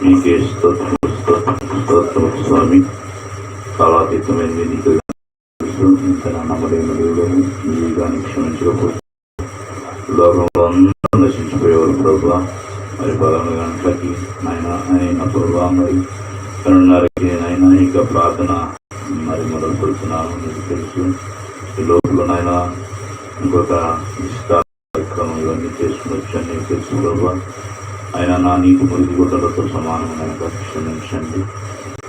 మీకే స్తోత్రం స్వామి. కాలాతీతమైన నీకు ఇంత నమ్మలేని దేవుడు జీవితాన్ని క్షమించకపోతే లోకంలో అందరూ నశించిపోయేవారు ప్రభు. మరి 11 గంటలకి ఆయన ప్రభు మరి 2:30కి నాయన ఇంకా ప్రార్థన మరి మొదలు పెడుతున్నాను. మీకు తెలుసు ఈ లోపల నాయన ఇంకొక కార్యక్రమం ఇవన్నీ చేసుకుని వచ్చాను. నీకు తెలుసు ప్రభు. ఆయన నా నీటి మురికి గుడ్డలతో సమానమైన క్షమించండి.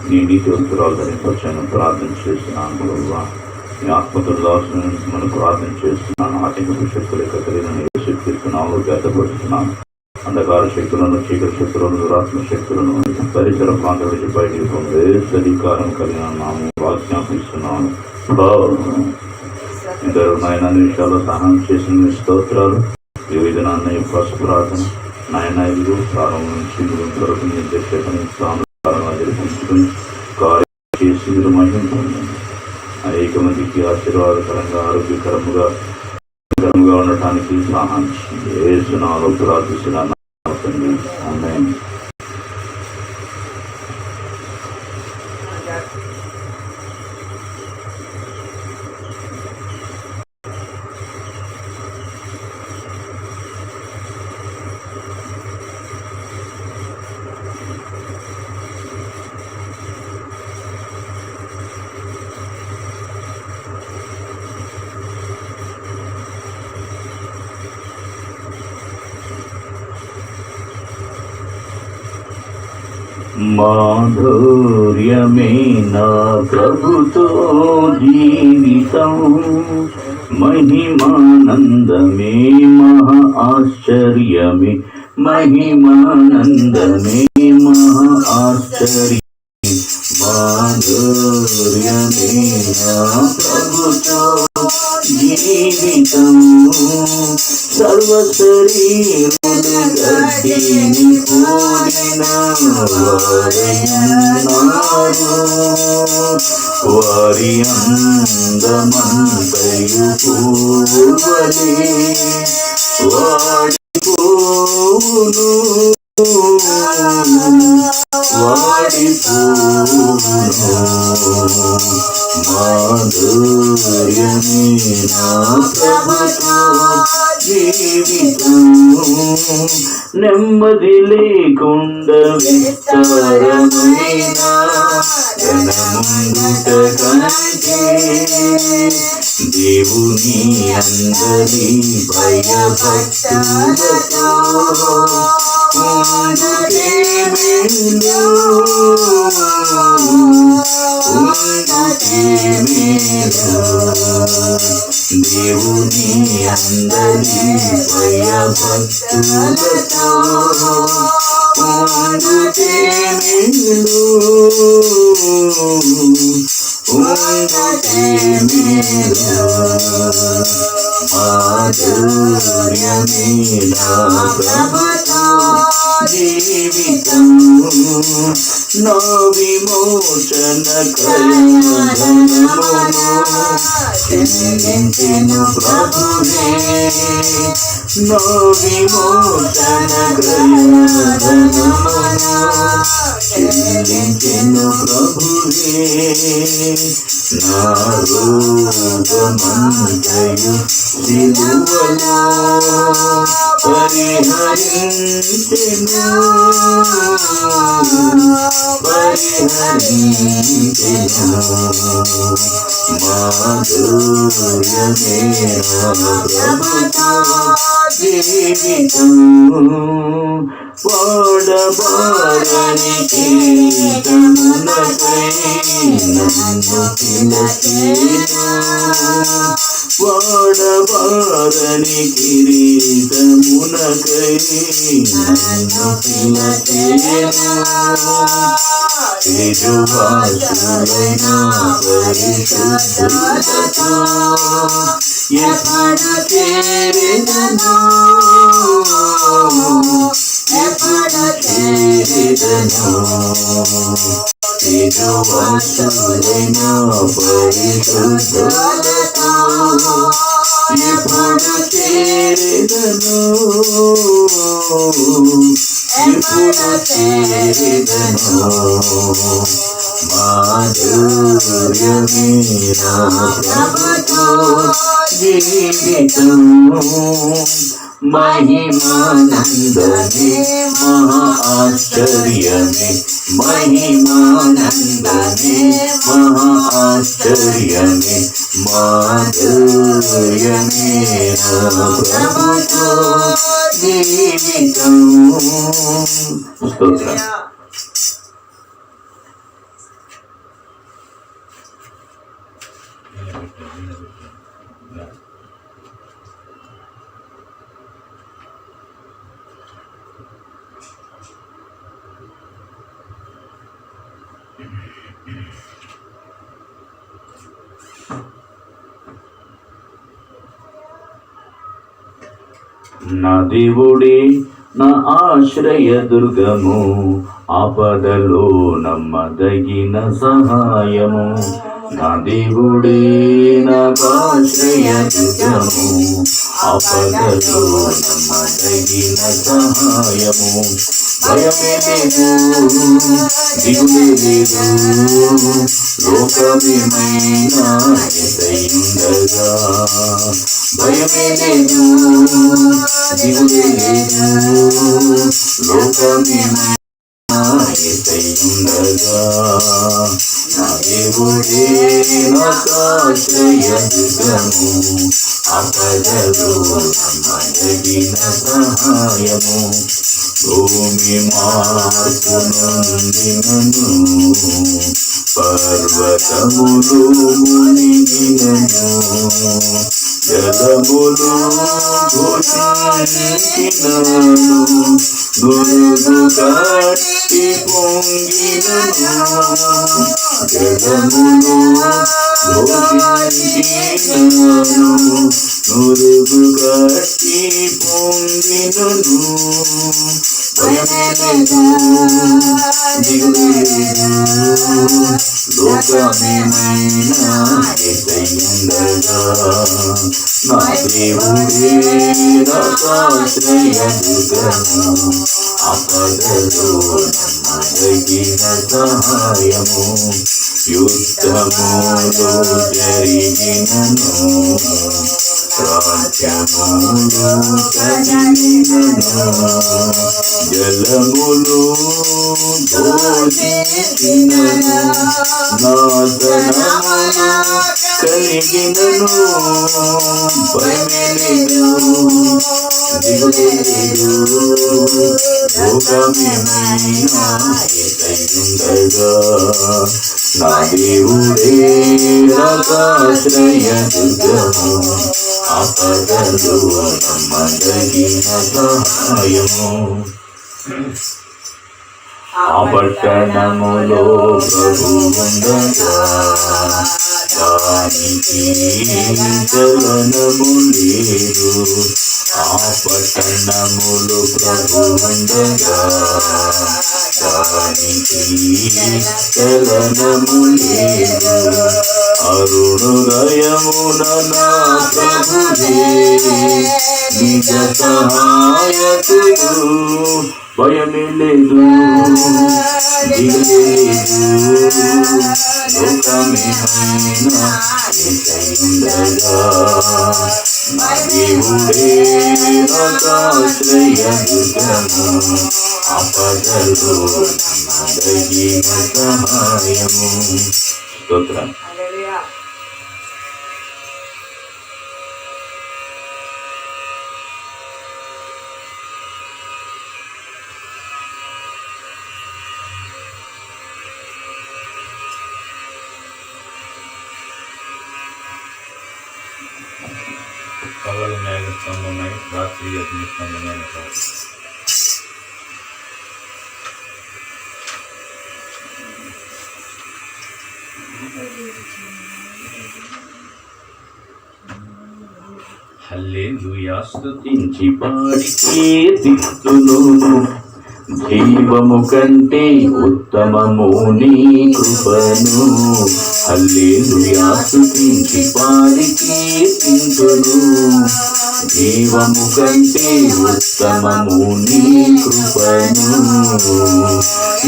నీ నీటి ఉత్తరాలు ధరింపచ్చాను ప్రార్థన చేస్తున్నాను ప్రభు. నీ ఆత్మతుల్లో మనం ప్రార్థన చేస్తున్నాను. ఆటంకపు శక్తులు కలిగిన శక్తిస్తున్నాము వ్యర్థపడుతున్నాను. అంధకార శక్తులను, చీకటి శక్తులను, దురాత్మ శక్తులను పరిసర ప్రాంతం నుంచి బయటికి పొందే అధికారం కలిగిన నాము ఆజ్ఞాపిస్తున్నాను. ఇద్దరు నాయన విషయాల్లో సహాయం చేసిన స్తోత్రాలు. ఈ విధానాన్న ఫస్ట్ ప్రార్థన నాయన ఇల్లు ప్రారంభం నుంచి వరకు నిర్దేశంగా జరిపించుకుని కార్యం చేసి మీరు మహిమ పొందండి. అనేక మందికి ఆశీర్వాదకరంగా ఆరోగ్యకరముగా ఉండటానికి సహాయం చేయండి. యేసునామములో ప్రార్థిస్తున్నాను. ఆమేన్. మాధుర్యమే నా ప్రభుతో జీవితం, మహిమానందమే మహా ఆశ్చర్యమే, మహిమానందమే మహా ఆశ్చర్యం. మాధుర్యమే నా ప్రభుతో జీవితం, సర్వశరీరులు గడ్డిని పోలిన వారయున్నారు, వారి అందమంతయు పూర్వలే వాడిపోవును, మాధుర్యమే నా ప్రభుతో జీవితం, నెమ్మది లేకుండా విస్తారమైన ఘనముందుట కంటే దేవుని అందరి భయభక్తులతో ఉండుటే మేలు, ఉండుటే మేలు. దేవుని అందరి భయభక్తులతో ఉండుటే మేలు, ఉండుటే మేలు. మాధుర్యమే నా ప్రభుతో జీవితం, నా విమోచన క్రయధనమును చెల్లించెను ప్రభువే, నా విమోచన క్రయధనమును చెల్లించెను ప్రభువే, నా రోగమంతయు సిలువలో పరిహరించెను మాధుర్యమే ప్రభుతో జీవితం పాడబారని కీర్తనకై నన్ను పిలచేను వాడబారని కిరీటమునకై నన్ను పిలచేను తిరువాసులైన పరిశుద్ధులతో ఎప్పుడు చేరెదను ఎప్పుడు చేరెదను తిరువాసులైన పరిశుద్ధులతో ఎప్పుడు చేరెదను ఎప్పుడు చేరెదను మాధుర్యమే నా ప్రభుతో జీవితం మహిమానందమే మహా ఆశ్చర్యమే మహిమానందమే మహా ఆశ్చర్యమే మాధుర్యమే నా ప్రభుతో జీవితం. స్తోత్రం. నా దేవుడే నా ఆశ్రయ దుర్గము ఆపదలో నమ్మదగిన సహాయము నా దేవుడే నాకు ఆశ్రయ దుర్గము ఆపదలో నమ్మదగిన సహాయము భయమే లేదు దిగులే లేదు లోకమేమైనా ఎదయుండగా భయమే లేదు దిగులే లేదు లోకమేమైనా ఎదయుండగా నా దేవుడే నాకు ఆశ్రయ దుర్గము ఆపదలో నమ్మదగిన సహాయము భూమి మార్పు నొందినను పర్వతములు మునిగినను జలములు ఘోషించినను నురుగు కట్టి పొంగినను జలములు ఘోషించినను నురుగు కట్టి పొంగినను భయమే లేదు దిగులే లేదు లోకమేమైనా ఎదయుండగా నా దేవుడే నాకు ఆశ్రయ దుర్గము ఆపదలో నమ్మదగిన సహాయము యుద్ధములో జరిగినను రాజ్యములు కదిలినను జలములు ఘోషించినను నాశనములు కలిగినను భయమే లేదు దిగులే లేదు లోకమేమైనా ఎదయుండగా నా దేవుడే నాకు ఆశ్రయ దుర్గము ఆపదలో నమ్మదగిన సహాయము ఆ పట్టణములో ప్రభువుండగా దానికి చలనము లేదు ఆ పట్టణములో ప్రభువుండగా దానికి చలనము లేదు అరుణోదయమున నా ప్రభువే నిజ సహాయకుడు భయమే లేదు, దిగులే లేదు, లోకమేమైనా ఏకైండగా నా దేవుడే నాకాశ్రయ దుర్గము, ఆపదలో నమ్మదగిన సహాయము. స్తోత్రం. పగలు మేఘస్తంభమై రాత్రి అగ్నిస్తంభమైన హల్లెలూయా స్తుతించి పాడి కీర్తిస్తును, జీవము కంటే ఉత్తమము నీ కృపను. హల్లెలూయా స్తుతించి పాడి కీర్తింతును, జీవము కంటే ఉత్తమము నీ కృపను.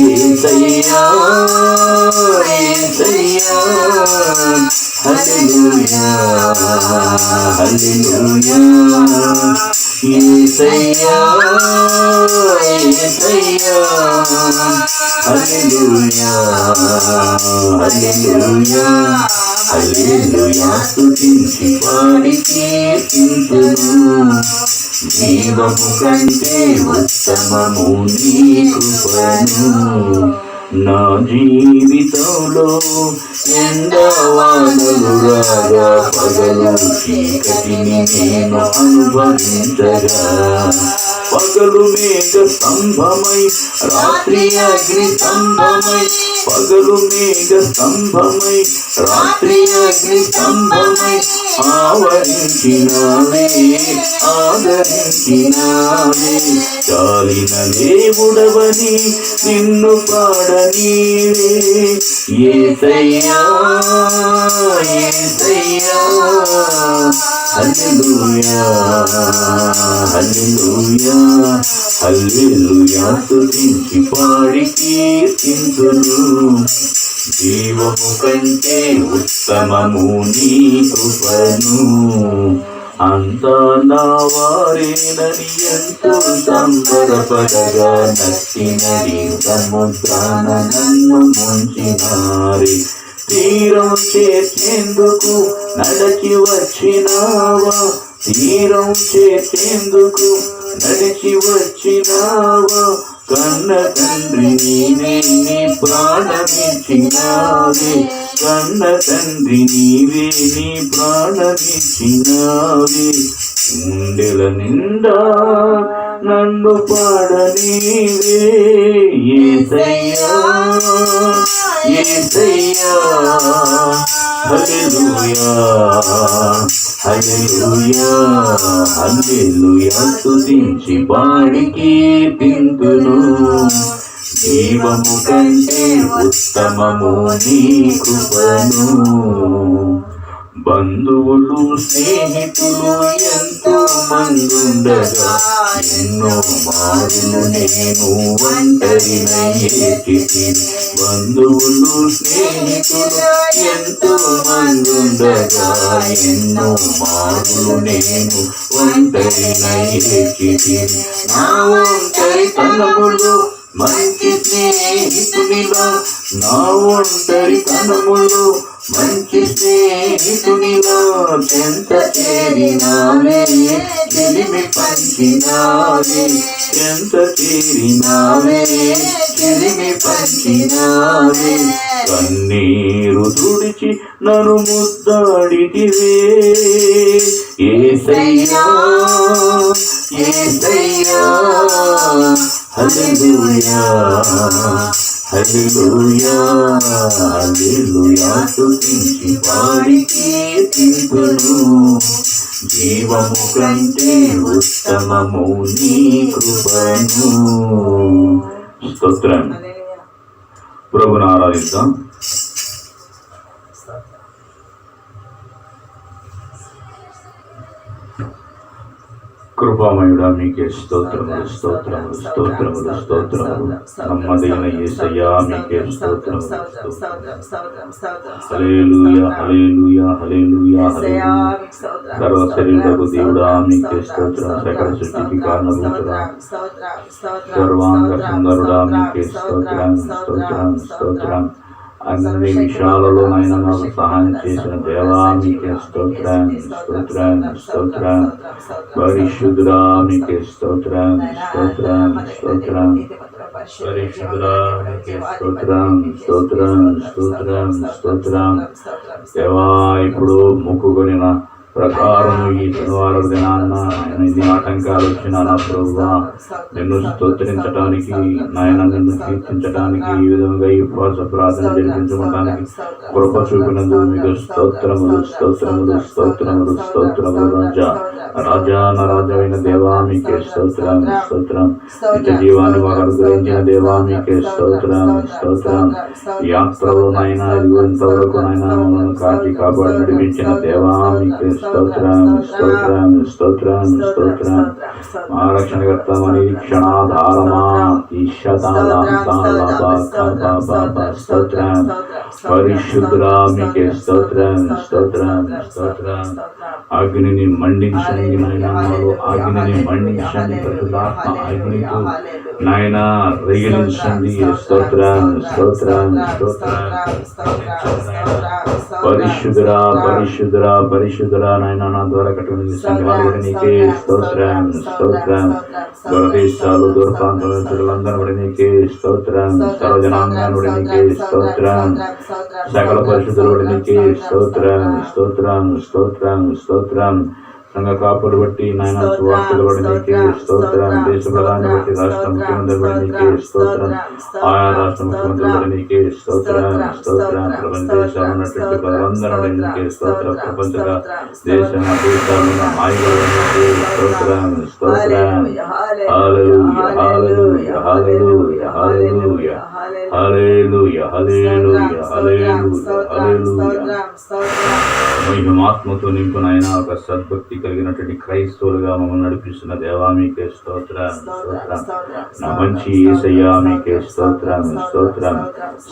యేసయ్యా యేసయ్యా హల్లెలూయా హల్లెలూయా యేసయ్యా యేసయ్యా హల్లెలూయా హల్లెలూయా హల్లెలూయా స్తుతించి పాడి కీర్తింతును, జీవము కంటే ఉత్తమము నీ కృపను. నా జీవితంలో ఎండవానలు రాగా పగలు చీకటిని నేను అనుభవించగా, పగలు మేఘ స్తంభమై రాత్రి అగ్ని స్తంభమై, పగలు మేఘ స్తంభమై రాత్రి అగ్ని స్తంభమై ఆవరించినావే ఆదరించినావే. చాలిన దేవుడవని నిన్ను పాడనీవే, యేసయ్యా యేసయ్యా హల్లెలూయా హల్లెలూయా హల్లెలూయా స్తుతించి పాడి కీర్తింతును, జీవము కంటే ఉత్తమము నీ కృపను. అంతా నా వారేనని ఎంతో సంబరపడగా, నచ్చినది సముద్రాన నన్ను ముంచినారే. తీరం చేసేందుకు నడచి వచ్చినావా, తీరం చేసేందుకు నడిచి వచ్చినావా. కన్న తండ్రి నీవే నీ ప్రాణమిచ్చినావే, కన్న తండ్రి నీవే నీ ప్రాణమిచ్చినావే. గుండెల నిండా నన్ను పాడనీవే, యేసయ్యా యేసయ్యా హల్లెలూయా హల్లెలూయా హల్లెలూయా స్తుతించి పాడి కీర్తింతును, జీవము కంటే ఉత్తమము నీ కృపను. బంధువులు స్నేహితులు ఎంతో మందుండగా, ఎన్నో మారులు నేను ఒంటరినయ్యేటిని. బంధువులు స్నేహితులు ఎంతో మందుండగా, ఎన్నో మారులు నేను ఒంటరినయ్యేటిని. నా ఒంటరితనములు మంచి స్నేహితునిలా, నా ఒంటరితనములు మంచి స్నేహితునిలా చెంత చేరినావే, చెలిమి పంచినావే, చెంత చేరినావే, చెలిమి పంచినావే. కన్నీరు తుడిచి నన్ను ముద్దాడితివే, యేసయ్యా యేసయ్యా హల్లెలూయా హల్లెలూయా హల్లెలూయా స్తుతించి పాడి కీర్తింతును, జీవము కంటే ఉత్తమము నీ కృపను. స్తోత్రం. ప్రభువును ఆరాధిద్దాం. కృపామయుడా మీకే స్తోత్రములు స్తోత్రములు స్తోత్రములు స్తోత్రములు. నమ్మదైన యేసయ్యా మీకే స్తోత్రములు. హల్లెలూయా హల్లెలూయా హల్లెలూయా హల్లెలూయా. సర్వ శరీరకు దేవుడా మీకే స్తోత్రం. సకల సృష్టికి కారణభూతుడా సర్వాంగ సుందరుడా మీకే స్తోత్రం స్తోత్రం స్తోత్రం. అన్ని విషయాలలో ఆయన నాకు సహాయం చేసిన దేవా మీకే స్తోత్రం స్తోత్రం స్తోత్రం. పరిశుద్ధుడా మీకే స్తోత్రం స్తోత్రం స్తోత్రం. పరిశుద్ధుడా మీకే స్తోత్రం స్తోత్రం స్తోత్రం స్తోత్రం. దేవా ఇప్పుడు మొక్కుకొనిన ప్రకారం ఈ శనివారం దినాన్న ఎన్ని ఆటంకాలు వచ్చినా నా ప్రభువా నిన్ను స్తోత్రించడానికి నాయన నిన్ను కీర్తించడానికి ఈ విధంగా ఈ ఉపవాస ప్రార్థన జరిపించుకోవడానికి కృప చూపినందుకు మీకు స్తోత్రములు స్తోత్రములు స్తోత్రములు స్తోత్రములు. రాజా రాజా నా రాజమైన దేవా మీకే స్తోత్రం స్తోత్రం. నిత్య జీవాన్ని మాకు అనుగ్రహించిన దేవా మీకే స్తోత్రం స్తోత్రం. యాత్రలో నాయన ఇంతవరకు నాయన మమ్మల్ని కాపాడి నడిపించిన దేవా మీకే స్తోత్రం స్తోత్రం స్తోత్రం స్తోత్రం. మా రక్షణకర్త నిరీక్షణాధారమా స్తోత్రం. పరిశుద్ధుడా మీకే స్తోత్రం స్తోత్రం స్తోత్రం. అగ్నిని మండించండి నాయన, అగ్నిని మండించండి, పరిశుద్ధాత్మ అగ్నితో నాయన రగిలించండి. స్తోత్రం స్తోత్రం స్తోత్రం. పరిశుద్ధురా పరిశుద్ధురా పరిశుద్ధురా నాయన నా ద్వారా కట్టుకుని సంఘాలు నీకే స్తోత్రం స్తోత్రం. దూరదేశాలు దూర ప్రాంతాలందరూ నీకే స్తోత్రం. సర్వజనాంగాన్ని నీకే స్తోత్రం. సకల పరిశుద్ధులు నీకే స్తోత్రం స్తోత్రం స్తోత్రం స్తోత్రం. సంఘ కాపులు బట్టి నాయన సువార్తలు బట్టి నీకే స్తోత్రం. దేశ ప్రధాని బట్టి రాష్ట్ర ముఖ్యమంత్రి బట్టి నీకే స్తోత్రం. ఆయా రాష్ట్ర ముఖ్యమంత్రి బట్టి నీకే స్తోత్రం స్తోత్రం. ప్రపంచ దేశాలు ఉన్నటువంటి ప్రజలందరూ నీకే స్తోత్రం. ప్రపంచ దేశం దేశాలు నాయకులు నీకే స్తోత్రం స్తోత్రం. హల్లెలూయా హల్లెలూయా హల్లెలూయా హల్లెలూయా హల్లెలూయా హల్లెలూయా హల్లెలూయా హల్లెలూయా. మహిమాత్మతో నింపునైనా ఒక సద్భక్తి కలిగినటువంటి క్రైస్తవులుగా మమ్మల్ని నడిపిస్తున్న దేవా మీకే స్తోత్రం స్తోత్రం. నా మంచి యేసయ్యా మీకే స్తోత్రం స్తోత్రం.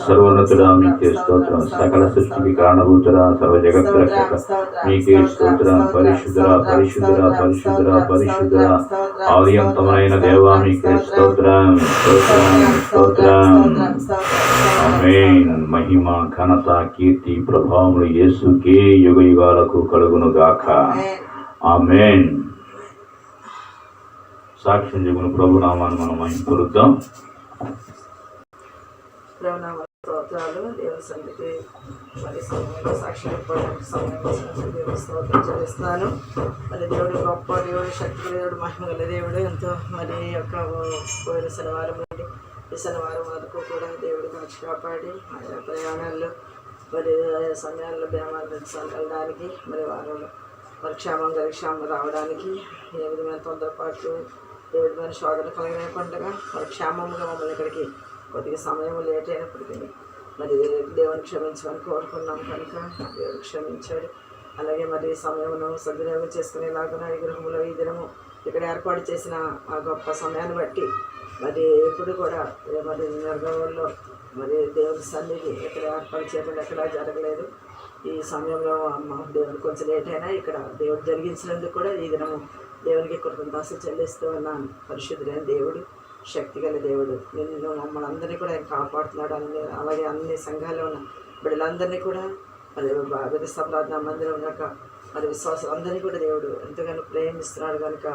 సర్వోన్నతుడా మీకే స్తోత్రం. సకల సృష్టికి కారణభూతుడా సర్వ జగత్ రక్షక మీకే స్తోత్రం. పరిశుద్ధుడా పరిశుద్ధుడా పరిశుద్ధుడా పరిశుద్ధుడా ఆదియంతమైన దేవా మీకే స్తోత్రం స్తోత్రం స్తోత్రం. ఆమేన్. మహిమ ఘనత కీర్తి ప్రభావములు యేసుకే యుగ యుగాలకు కలుగును గాక. ఆమేన్. సాక్ష్యం చెప్పుకుని ప్రభు నామాన్ని మనం మహిమపరుద్దాం. స్తోత్రాలు. దేవుని సన్నిధికి మరి సమయంలో సాక్ష్యం చెప్పడానికి సమయం దేవుని స్తోత్రం చెల్లిస్తున్నాను. మరి దేవుడు గొప్ప దేవుడు, శక్తి దేవుడు, మహిమగల దేవుడు. ఎంతో మరి యొక్క పోయిన శనివారం నుండి ఈ శనివారం వరకు కూడా దేవుడు కాచి కాపాడి ఆయా ప్రయాణాల్లో మరి ఆయా సమయాల్లో బేమాల వెళ్ళడానికి మరి వారంలో మరి క్షేమంగా క్షేమం రావడానికి ఏ విధమైన తొందరపాటు దేవుడి మీద శోధన కలిగినకుండా మరి క్షేమంగా మమ్మల్ని ఇక్కడికి కొద్దిగా సమయం లేట్ అయినప్పటికీ మరి దేవుని క్షమించమని కోరుకున్నాం కనుక దేవుడు క్షమించాడు. అలాగే మరి సమయమును సద్వినియోగం చేసుకునేలాగా ఈ గృహంలో ఈ దినము ఇక్కడ ఏర్పాటు చేసిన ఆ గొప్ప సమయాన్ని బట్టి మరి ఎప్పుడు కూడా మరి నిర్గమంలో మరి దేవుని సన్నిధి ఇక్కడ ఏర్పాటు చేయకుండా ఎక్కడా జరగలేదు. ఈ సమయంలో దేవుడు కొంచెం లేట్ అయినా ఇక్కడ దేవుడు జరిగించినందుకు కూడా ఈ దినము దేవునికి కృతజ్ఞతలు చెల్లిస్తూ ఉన్నాను. పరిశుద్ధుడైన దేవుడు, శక్తిగల దేవుడు, నిన్ను మమ్మల్ని అందరినీ కూడా ఆయన కాపాడుతున్నాడు. అలాగే అన్ని సంఘాల్లో ఉన్న బిడ్డలందరినీ కూడా మరి బెథెస్దా ప్రార్థనా మందిరం యొక్క మరి విశ్వాసం అందరినీ కూడా దేవుడు ఎంతగానో ప్రేమిస్తున్నాడు కనుక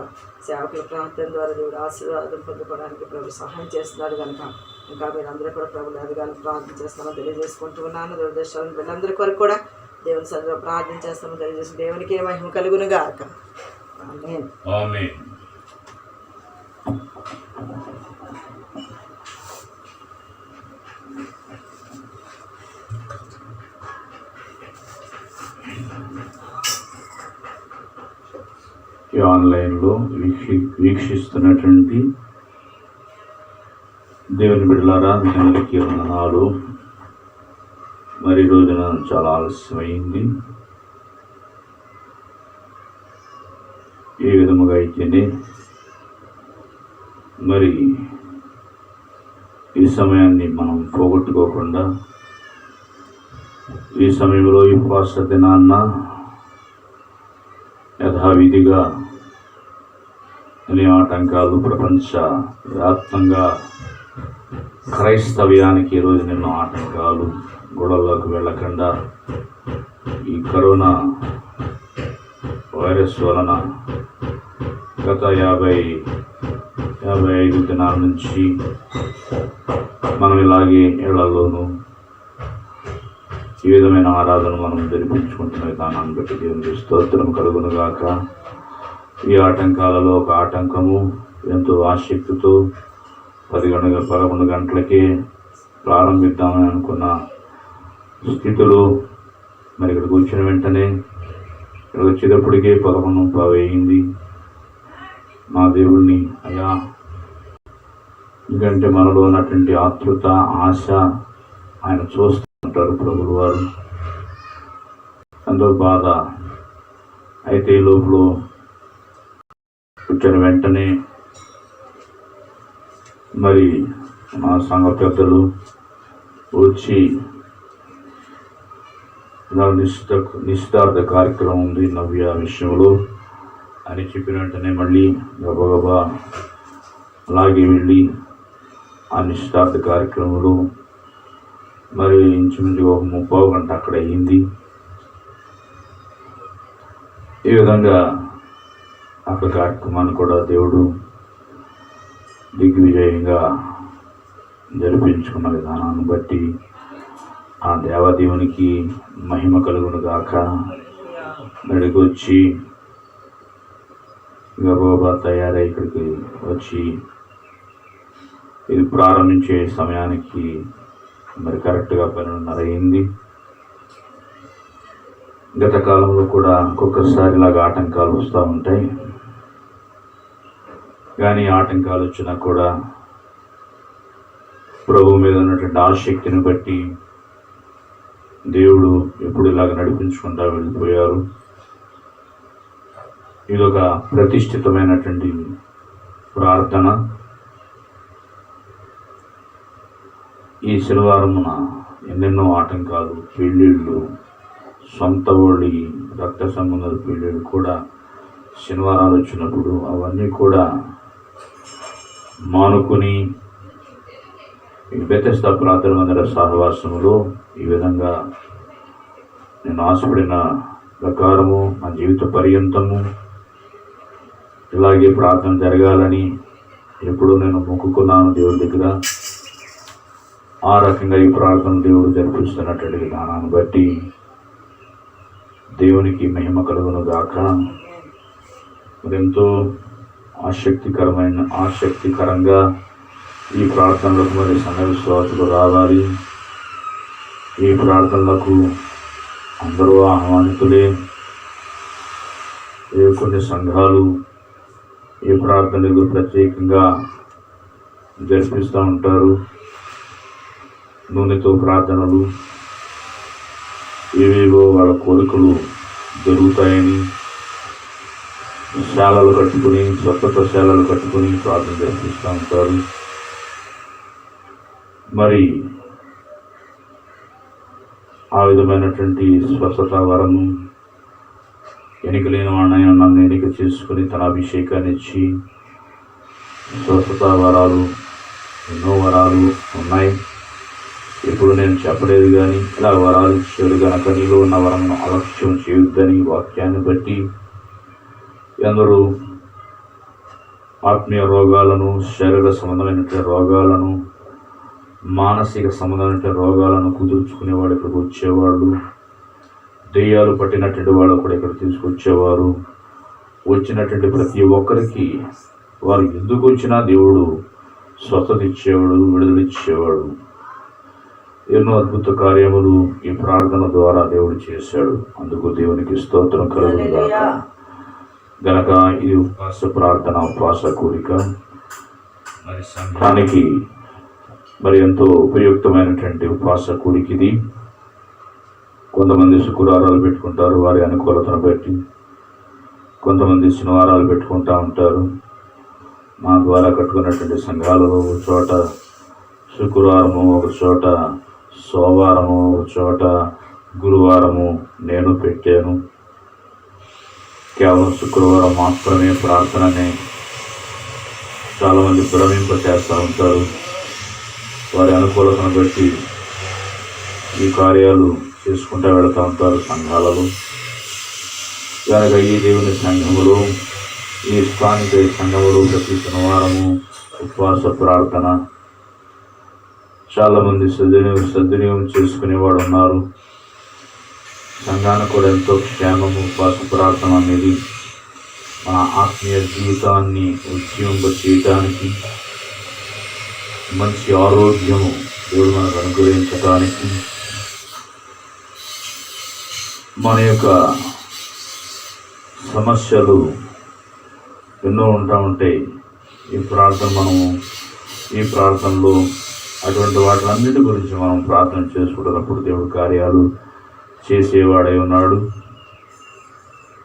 సేవకుల ప్రార్థన ద్వారా దేవుడు ఆశీర్వాదం పొందుకోవడానికి ప్రభు సహాయం చేస్తున్నాడు కనుక ఇంకా మీరు అందరూ కూడా ప్రభులు ఎదగాలని ప్రార్థన చేస్తామని తెలియజేసుకుంటూ ఉన్నాను. దూరదేశాలను వీళ్ళందరి కొరకు కూడా దేవుని సన్నిధిలో ప్రార్థన చేస్తామని తెలియజేసి దేవునికి మహిమ కలుగును గాక. ఆమేన్. ఆమేన్. ఆన్లైన్లో వీక్షిస్తున్నటువంటి దేవుని బిడ్డలారా, మీ అందరికీ వందనాలు. మరి రోజున చాలా ఆలస్యమైంది. ఏ విధముగా అయితేనే మరి ఈ సమయాన్ని మనం పోగొట్టుకోకుండా ఈ సమయంలో ఈ ఉపవాస దినాన్న యథావిధిగా అనే ఆటంకాలు ప్రపంచ వ్యాప్తంగా క్రైస్తవ్యానికి ఈరోజు నిన్న ఆటంకాలు గొడవల్లోకి వెళ్ళకుండా ఈ కరోనా వైరస్ వలన గత 55 దినాల నుంచి మనం ఇలాగే ఇళ్లలోనూ ఈ విధమైన ఆరాధన మనం జరిపించుకుంటున్న విధానాన్ని బట్టి దేవునికి స్తోత్రం కలుగునుగాక. ఈ ఆటంకాలలో ఒక ఆటంకము ఎంతో ఆసక్తితో 11 గంటలకే ప్రారంభిద్దామని అనుకున్న స్థితిలో మరి ఇక్కడికి వచ్చిన వెంటనే ఇక్కడ వచ్చేటప్పటికే 11:15 అయింది. నా దేవుణ్ణి అయ్యా, ఎందుకంటే మనలో ఉన్నటువంటి ఆతృత ఆశ ఆయన చూస్తుంటారు ప్రభులు వారు. ఎంతో బాధ అయితే ఈ లోపల వచ్చిన వెంటనే మరి మా సంఘ పెద్దలు వచ్చి నిశ్చితార్థ కార్యక్రమం ఉంది నవ్య విషయంలో అని చెప్పిన వెంటనే మళ్ళీ గబగబా అలాగే వెళ్ళి ఆ నిశ్చితార్థ కార్యక్రమంలో మరి ఇంచుమించుగా ఒక 30 గంట అక్కడ అయింది. ఈ విధంగా అక్కడ కార్యక్రమాన్ని కూడా దేవుడు దిగ్విజయంగా జరిపించుకున్న విధానాన్ని బట్టి ఆ దేవదేవునికి మహిమ కలుగును గాక. నడికి వచ్చి గబగబా తయారై ఇక్కడికి వచ్చి ఇది ప్రారంభించే సమయానికి మరి కరెక్ట్గా 12:30 అయింది. గత కాలంలో కూడా ఒక్కొక్కసారి ఇలాగ ఆటంకాలు వస్తూ ఉంటాయి. కానీ ఆటంకాలు వచ్చినా కూడా ప్రభు మీద ఉన్నటువంటి ఆసక్తిని బట్టి దేవుడు ఎప్పుడు ఇలాగ నడిపించుకుంటూ వెళ్ళిపోయారు. ఇదొక ప్రతిష్ఠితమైనటువంటి ప్రార్థన. ఈ శనివారమున ఎన్నెన్నో ఆటంకాలు, పెళ్ళిళ్ళు, సొంత ఓళ్ళి రక్త సంబంధాల పెళ్ళిళ్ళు కూడా శనివారాలు వచ్చినప్పుడు అవన్నీ కూడా మానుకుని బెతెస్దా ప్రార్థన మందిర సహవాసములో ఈ విధంగా నేను ఆశపడిన ప్రకారము నా జీవిత పర్యంతము ఇలాగే ప్రార్థన జరగాలని ఎప్పుడూ నేను మొక్కుకున్నాను దేవుడి దగ్గర. ఆ రకంగా ఈ ప్రార్థన దేవుడు జరిపిస్తున్నటువంటి విధానాన్ని బట్టి దేవునికి మహిమ కలుగును గాక. మరెంతో ఆసక్తికరంగా ఈ ప్రార్థనలకు మరి సంఘ విశ్వాసులు రావాలి. ఈ ప్రార్థనలకు అందరూ ఆహ్వానితులే. కొన్ని సంఘాలు ఈ ప్రార్థనలు ప్రత్యేకంగా జరిపిస్తూ ఉంటారు. నూనెతో ప్రార్థనలు, ఏవేవో వాళ్ళ కోరికలు జరుగుతాయని శాలలు కట్టుకుని, స్వచ్ఛత శాలలు కట్టుకుని ప్రార్థన జరిపిస్తూ ఉంటారు. మరి ఆ విధమైనటువంటి స్వస్థత వరము ఎన్నికలేని వాడినైనా నన్ను ఎన్నిక చేసుకుని తన అభిషేకాన్ని ఇచ్చి స్వస్థత వరాలు, ఎన్నో వరాలు ఉన్నాయి. ఇప్పుడు నేను చెప్పలేదు కానీ ఇలా వరాలు ఇచ్చాడు గనక నీలో ఉన్న వరమును అలక్ష్యం చేయొద్దని వాక్యాన్ని బట్టి ఎందరూ ఆత్మీయ రోగాలను, శరీర సంబంధమైనటువంటి రోగాలను, మానసిక సంబంధమైన రోగాలను కుదుర్చుకునేవాడు ఇక్కడికి వచ్చేవాళ్ళు. దెయ్యాలు పట్టినటువంటి వాళ్ళు కూడా ఇక్కడ తీసుకొచ్చేవారు. వచ్చినటువంటి ప్రతి ఒక్కరికి వారు ఎందుకు వచ్చినా దేవుడు స్వస్థత ఇచ్చేవాడు, విడుదలిచ్చేవాడు. ఎన్నో అద్భుత కార్యములు ఈ ప్రార్థన ద్వారా దేవుడు చేశాడు. అందుకు దేవునికి స్తోత్రం కలుగునుగాక. గనక ఇది ఉపవాస ప్రార్థన, ఉపవాస కోరిక మరి సంఘానికి మరి ఎంతో ఉపయుక్తమైనటువంటి ఉపవాస కూడిక ఇది. కొంతమంది శుక్రవారాలు పెట్టుకుంటారు వారి అనుకూలతను బట్టి, కొంతమంది శనివారాలు పెట్టుకుంటూ ఉంటారు. మా ద్వారా కట్టుకున్నటువంటి సంఘాలలో ఒక చోట శుక్రవారము, ఒక చోట సోమవారము, ఒక చోట గురువారము నేను పెట్టాను. కేవలం శుక్రవారం మాత్రమే ప్రార్థననే చాలామంది భ్రమింప చేస్తూ ఉంటారు. వారి అనుకూలతను బట్టి ఈ కార్యాలు చేసుకుంటూ వెళుతూ ఉంటారు సంఘాలలో. కనుక ఈ దేవుని సంఘములు, ఈ స్థానిక సంఘములు ప్రతి శనివారము ఉపవాస ప్రార్థన చాలామంది సద్వినియోగం చేసుకునేవాడు ఉన్నారు. సంఘానికి కూడా ఎంతో క్షేమము. ఉపవాస ప్రార్థన అనేది మన ఆత్మీయ జీవితాన్ని ఉద్యమం చేయటానికి, మంచి ఆరోగ్యము దేవుడు మనకు అనుగ్రహించటానికి, మన యొక్క సమస్యలు ఎన్నో ఉంటాయి. ఈ ప్రార్థనలో అటువంటి వాటిలన్నిటి గురించి మనం ప్రార్థన చేసుకుంటున్నప్పుడు దేవుడు కార్యాలు చేసేవాడై ఉన్నాడు.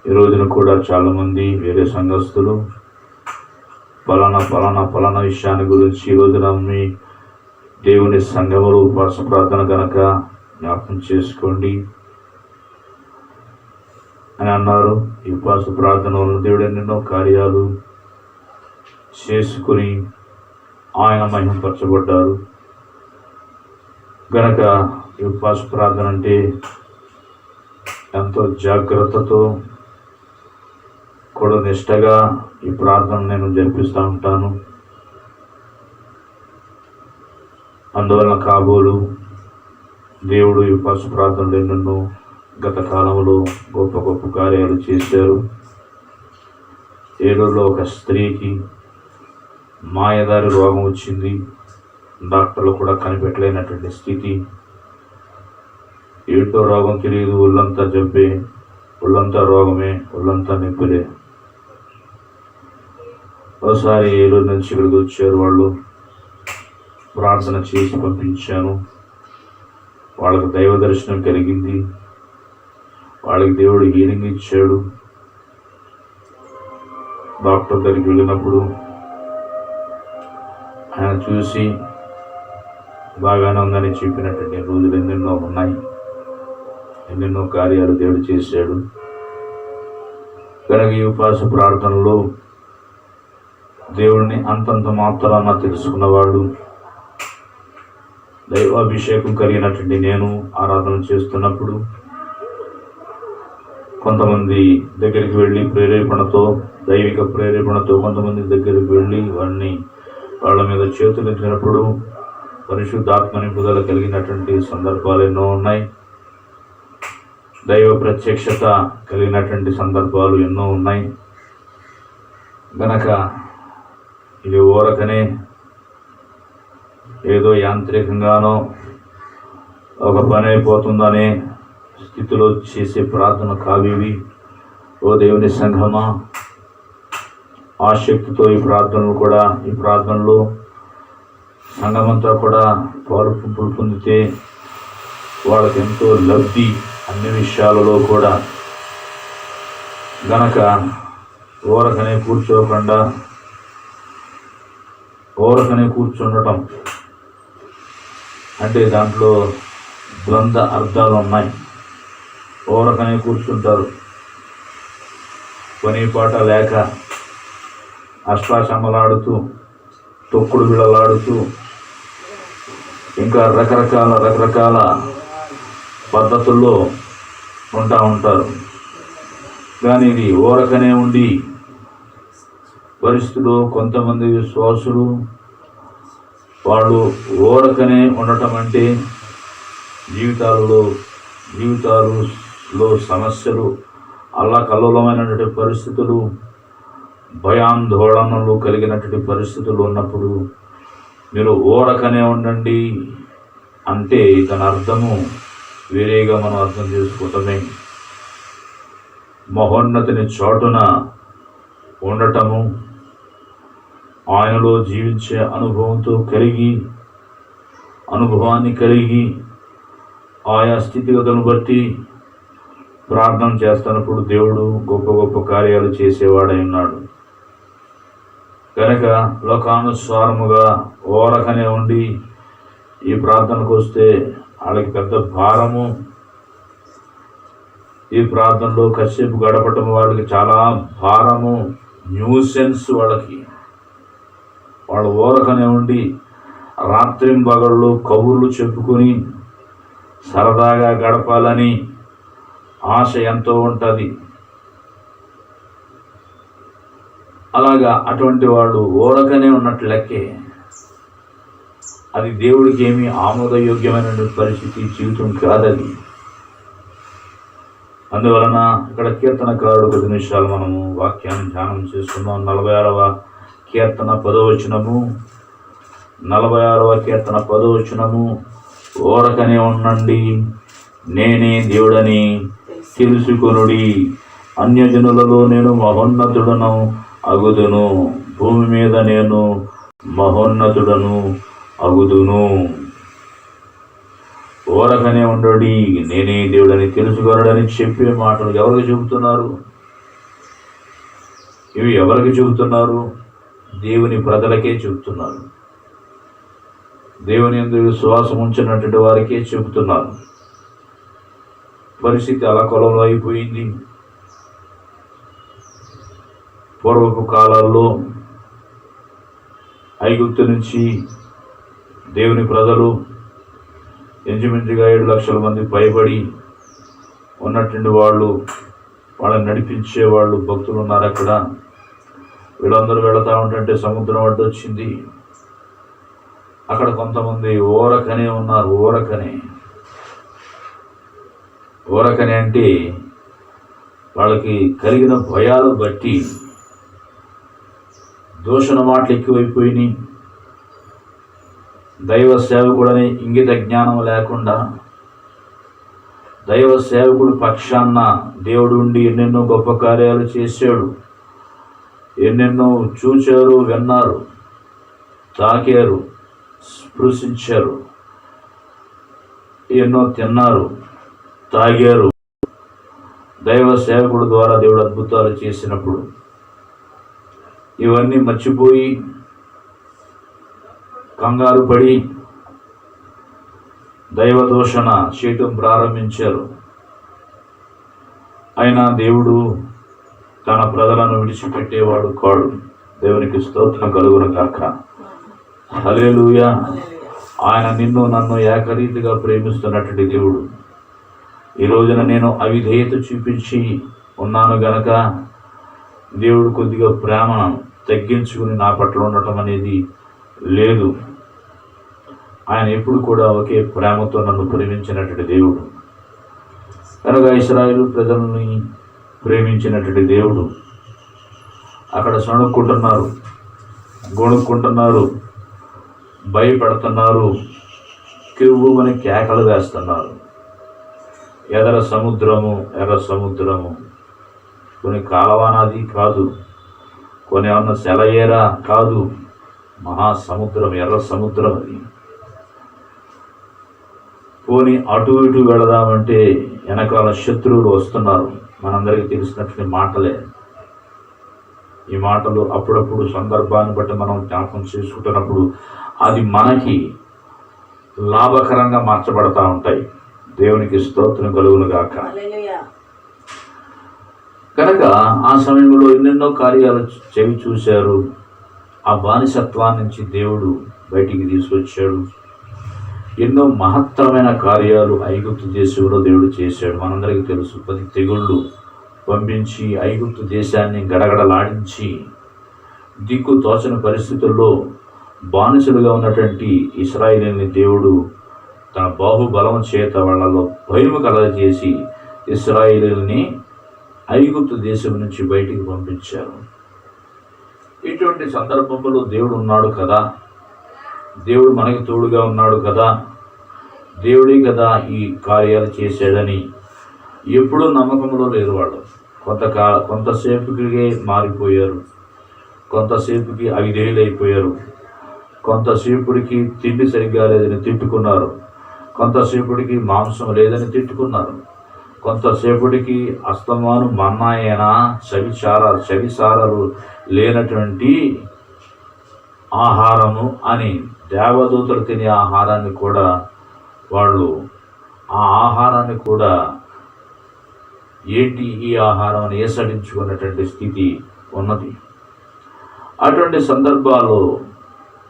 ఈ రోజున కూడా చాలామంది వేరే సంఘస్థులు పలానా విషయాన్ని గురించి ఈ రోజున మీ దేవుని సంఘములు ఉపవాస ప్రార్థన కనుక జ్ఞాపకం చేసుకోండి అని అన్నారు. ఈ ఉపవాస ప్రార్థన వల్ల దేవుడు ఎన్నెన్నో కార్యాలు చేసుకుని ఆయన మహిమపరచబడ్డారు. గనక ఈ ఉపవాస ప్రార్థన అంటే ఎంతో జాగ్రత్తతో కూడా నిష్టగా ఈ ప్రార్థన నేను జరిపిస్తూ ఉంటాను. అందువలన కాబోలు దేవుడు ఈ ఉపవాస ప్రార్థనలు ఎన్నెన్నో గత కాలంలో గొప్ప గొప్ప కార్యాలు చేశారు. ఏలూరులో ఒక స్త్రీకి మాయదారి రోగం వచ్చింది. డాక్టర్లు కూడా కనిపెట్టలేనటువంటి స్థితి. ఏంటో రోగం తెలియదు, ఒళ్ళంతా జబ్బే, ఒళ్ళంతా రోగమే, ఒళ్ళంతా నొప్పులే. ఒకసారి ఏలూరు నుంచి ఇక్కడికి వచ్చారు వాళ్ళు. ప్రార్థన చేసి పంపించాను. వాళ్ళకు దైవ దర్శనం కలిగింది. వాళ్ళకి దేవుడు హీలింగ్ ఇచ్చాడు. డాక్టర్ దగ్గరికి వెళ్ళినప్పుడు ఆయన చూసి బాగానే ఉందని చెప్పినటువంటి రోజులు ఎన్నెన్నో ఉన్నాయి. ఎన్నెన్నో కార్యాలు దేవుడు చేశాడు. కనుక ఈ ఉపవాస ప్రార్థనలో దేవుడిని అంతంత మాత్రాన తెలుసుకున్నవాళ్ళు, దైవాభిషేకం కలిగినటువంటి నేను ఆరాధన చేస్తున్నప్పుడు కొంతమంది దగ్గరికి వెళ్ళి ప్రేరేపణతో, దైవిక ప్రేరేపణతో కొంతమంది దగ్గరికి వెళ్ళి వాళ్ళ మీద చేతులు ఎత్తినప్పుడు పరిశుద్ధాత్మ నింపుదల కలిగినటువంటి సందర్భాలు ఎన్నో ఉన్నాయి. దైవ ప్రత్యక్షత కలిగినటువంటి సందర్భాలు ఎన్నో ఉన్నాయి. గనక ఇది ఊరకనే ఏదో యాంత్రికంగానో ఒక పని అయిపోతుందనే స్థితిలో చేసే ప్రార్థన కావివి. ఓ దేవుని సంఘమా, ఆసక్తితో ఈ ప్రార్థనలో సంఘమంతా కూడా పాలు పొందితే వాళ్ళకి ఎంతో లబ్ధి అన్ని విషయాలలో కూడా. గనక ఊరకనే కూర్చుండటం అంటే దాంట్లో ద్వంద్వ అర్థాలు ఉన్నాయి. ఊరకనే కూర్చుంటారు, పని పాట లేక అష్టాచమ్మలాడుతూ, తొక్కుడు బిళ్ళలాడుతూ, ఇంకా రకరకాల పద్ధతుల్లో ఉంటారు. కానీ ఇది ఊరకనే ఉండి పరిస్థితులు కొంతమంది విశ్వాసులు వాళ్ళు ఊరకనే ఉండటం అంటే జీవితాలలో సమస్యలు, అల్లకల్లోలమైనటువంటి పరిస్థితులు, భయాందోళనలు కలిగినటువంటి పరిస్థితులు ఉన్నప్పుడు మీరు ఊరకనే ఉండండి అంటే దాని అర్థము వేరేగా మనం అర్థం చేసుకోవటమే. మహోన్నతిని చాటున ఉండటము, ఆయనలో జీవించే అనుభవాన్ని కలిగి ఆయా స్థితిగతులను బట్టి ప్రార్థన చేస్తున్నప్పుడు దేవుడు గొప్ప గొప్ప కార్యాలు చేసేవాడై ఉన్నాడు. కనుక లోకానుసారముగా ఓరకనే ఉండి ఈ ప్రార్థనకు వస్తే వాళ్ళకి పెద్ద భారము. ఈ ప్రార్థనలో కాసేపు గడపటం వాళ్ళకి చాలా భారము, న్యూసెన్స్. వాళ్ళు ఓరకనే ఉండి రాత్రింబగళ్ళు కబుర్లు చెప్పుకొని సరదాగా గడపాలని ఆశ ఎంతో ఉంటుంది. అలాగా అటువంటి వాళ్ళు ఓరకనే ఉన్నట్లు లెక్కే. అది దేవుడికి ఏమీ ఆమోదయోగ్యమైన పరిస్థితి, జీవితం కాదది. అందువలన ఇక్కడ కీర్తనకారుడు 10 నిమిషాలు మనము వాక్యాన్ని ధ్యానం చేసుకుందాం. 46వ కీర్తన 10వ వచనము. 46వ కీర్తన 10వ వచనము. ఓరకనే ఉండండి, నేనే దేవుడని తెలుసుకొనుడి. అన్యజనులలో నేను మహోన్నతుడను అగుదును, భూమి మీద నేను మహోన్నతుడను అగుదును. ఓరకనే ఉండడి, నేనే దేవుడని తెలుసుకొనడని చెప్పే మాటలు ఎవరికి చెబుతున్నారు? ఇవి ఎవరికి చెబుతున్నారు? దేవుని ప్రజలకే చెబుతున్నారు. దేవుని యందు విశ్వాసం ఉంచినటువంటి వారికే చెబుతున్నారు. పరిస్థితి అలకొలంలో అయిపోయింది. పూర్వపు కాలాల్లో ఐగుప్తు నుంచి దేవుని ప్రజలు ఇంచుమించుగా 7 లక్షల మంది పైబడి ఉన్నటువంటి వాళ్ళని నడిపించే వాళ్ళు భక్తులు ఉన్నారు అక్కడ. వీళ్ళందరూ వెళతా ఉంటుంటే సముద్రం అడ్డు వచ్చింది. అక్కడ కొంతమంది ఓరకనే ఉన్నారు. ఓరకనే అంటే వాళ్ళకి కలిగిన భయాలు బట్టి దూషణ మాటలు ఎక్కువైపోయినాయి. దైవ సేవకుడని ఇంగిత జ్ఞానం లేకుండా, దైవ సేవకుడు పక్షాన దేవుడు ఉండి ఎన్నెన్నో గొప్ప కార్యాలు చేశాడు. ఎన్నెన్నో చూచారు, విన్నారు, తాకారు, స్పృశించారు, ఎన్నో తిన్నారు, తాగారు. దైవ సేవకుడు ద్వారా దేవుడు అద్భుతాలు చేసినప్పుడు ఇవన్నీ మర్చిపోయి కంగారు పడి దైవ దూషణ చేయటం ప్రారంభించారు. అయినా దేవుడు తన ప్రజలను విడిచిపెట్టేవాడు కాడు. దేవునికి స్తోత్రం కలుగును గాక. హల్లెలూయా. ఆయన నిన్ను నన్ను ఏకరీతిగా ప్రేమిస్తున్నటువంటి దేవుడు. ఈ రోజున నేను అవిధేయత చూపించి ఉన్నాను గనక దేవుడు కొద్దిగా ప్రేమను తగ్గించుకుని నా పట్ల ఉండటం అనేది లేదు. ఆయన ఎప్పుడు కూడా ఒకే ప్రేమతో నన్ను ప్రేమించినటువంటి దేవుడు. కనుక ఇశ్రాయేలు ప్రజల్ని ప్రేమించినటువంటి దేవుడు అక్కడ సణుక్కుంటున్నారు, గొణుక్కుంటున్నారు, భయపడుతున్నారు, కిరువుమని కేకలు వేస్తున్నారు. ఎర్ర సముద్రము కొన్ని కాలవానాది కాదు, కొన్ని ఏమన్నా సెలయేరా కాదు, మహాసముద్రం, ఎర్ర సముద్రం అది. పోని అటు ఇటు వెళదామంటే వెనకాల శత్రువులు వస్తున్నారు. మనందరికీ తెలిసినటువంటి మాటలే ఈ మాటలు. అప్పుడప్పుడు సందర్భాన్ని బట్టి మనం జ్ఞాపకం చేసుకుంటున్నప్పుడు అది మనకి లాభకరంగా మార్చబడతా ఉంటాయి. దేవునికి స్తోత్రం కలుగును గాక. కనుక ఆ సమయంలో ఎన్నెన్నో కార్యాలు చెవి చూశారు. ఆ బానిసత్వాన్ని నుంచి దేవుడు బయటికి తీసుకొచ్చాడు. ఎన్నో మహత్తరమైన కార్యాలు ఐగుప్తు దేశంలో దేవుడు చేశాడు. మనందరికీ తెలుసు. 10 తెగుళ్ళు పంపించి ఐగుప్తు దేశాన్ని గడగడలాడించి దిక్కు తోచని పరిస్థితుల్లో బానిసలుగా ఉన్నటువంటి ఇశ్రాయేలుని దేవుడు తన బాహుబలం చేత వాళ్ళలో భయము కలగజేసి ఇశ్రాయేలుని ఐగుప్తు దేశం నుంచి బయటికి పంపించారు. ఇటువంటి సందర్భంలో దేవుడు ఉన్నాడు కదా, దేవుడు మనకి తోడుగా ఉన్నాడు కదా, దేవుడే కదా ఈ కార్యాలు చేశాడని ఎప్పుడూ నమ్మకంలో లేరు వాళ్ళు. కొంతసేపుకి మారిపోయారు, కొంతసేపుకి అవిధేయులైపోయారు, కొంతసేపుడికి తిండి సరిగ్గా లేదని తిట్టుకున్నారు, కొంతసేపుడికి మాంసం లేదని తిట్టుకున్నారు. కొంతసేపటికి అస్తమాను మన్నాయన చవిసారలు లేనటువంటి ఆహారము అని దేవదూతలు తినే ఆహారాన్ని కూడా వాళ్ళు ఆ ఆహారాన్ని కూడా ఏంటి ఈ ఆహారం అని ఏసడించుకున్నటువంటి స్థితి ఉన్నది. అటువంటి సందర్భాలు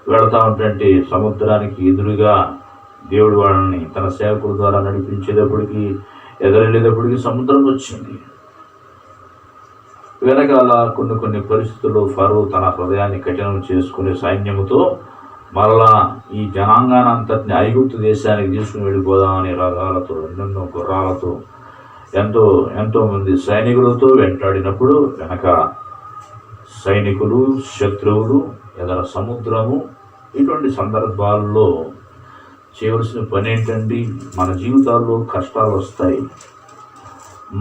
వెళతా ఉంటే సముద్రానికి ఎదురుగా దేవుడు వాళ్ళని తన సేవకుల ద్వారా నడిపించేటప్పటికి ఎదురెళ్ళేటప్పటికి సముద్రం వచ్చింది. వెనకాల కొన్ని పరిస్థితుల్లో ఫరో తన హృదయాన్ని కఠినం చేసుకునే సైన్యముతో మరలా ఈ జనాంగానంతటిని ఐగుప్తు దేశానికి తీసుకుని వెళ్ళిపోదామని రథాలతో ఎన్నెన్నో గుర్రాలతో ఎంతో మంది సైనికులతో వెంటాడినప్పుడు వెనక సైనికులు, శత్రువులు, ఎదర సముద్రము. ఇటువంటి సందర్భాల్లో చేయవలసిన పని ఏంటండి? మన జీవితాల్లో కష్టాలు వస్తాయి,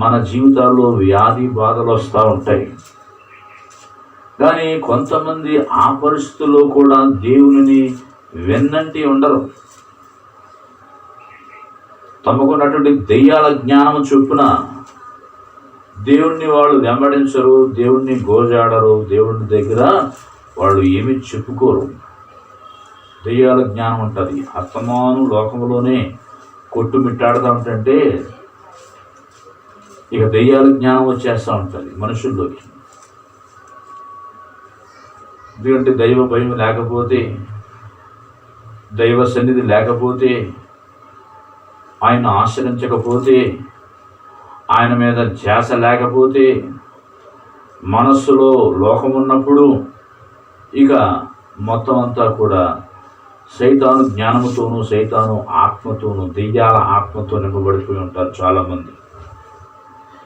మన జీవితాల్లో వ్యాధి బాధలు వస్తూ ఉంటాయి. కానీ కొంతమంది ఆ పరిస్థితుల్లో కూడా దేవుని వెన్నంటి ఉండరు. తమకున్నటువంటి దెయ్యాల జ్ఞానం చొప్పున దేవుణ్ణి వాళ్ళు వెంబడించరు, దేవుణ్ణి గోజాడరు, దేవుని దగ్గర వాళ్ళు ఏమీ చెప్పుకోరు. దెయ్యాల జ్ఞానం ఉంటుంది, అస్తమాను లోకంలోనే కొట్టుమిట్టాడుతూ ఉంటుంటే ఇక దెయ్యాల జ్ఞానం వచ్చేస్తూ ఉంటుంది మనుషుల్లోకి. ఎందుకంటే దైవ భయం లేకపోతే, దైవ సన్నిధి లేకపోతే, ఆయన ఆశ్రయించకపోతే, ఆయన మీద ధ్యాస లేకపోతే, మనస్సులో లోకం ఉన్నప్పుడు ఇక మొత్తం అంతా కూడా సైతాను జ్ఞానముతోనూ, సైతాను ఆత్మతోనూ, దెయ్యాల ఆత్మతో నింపబడిపోయి ఉంటారు చాలామంది.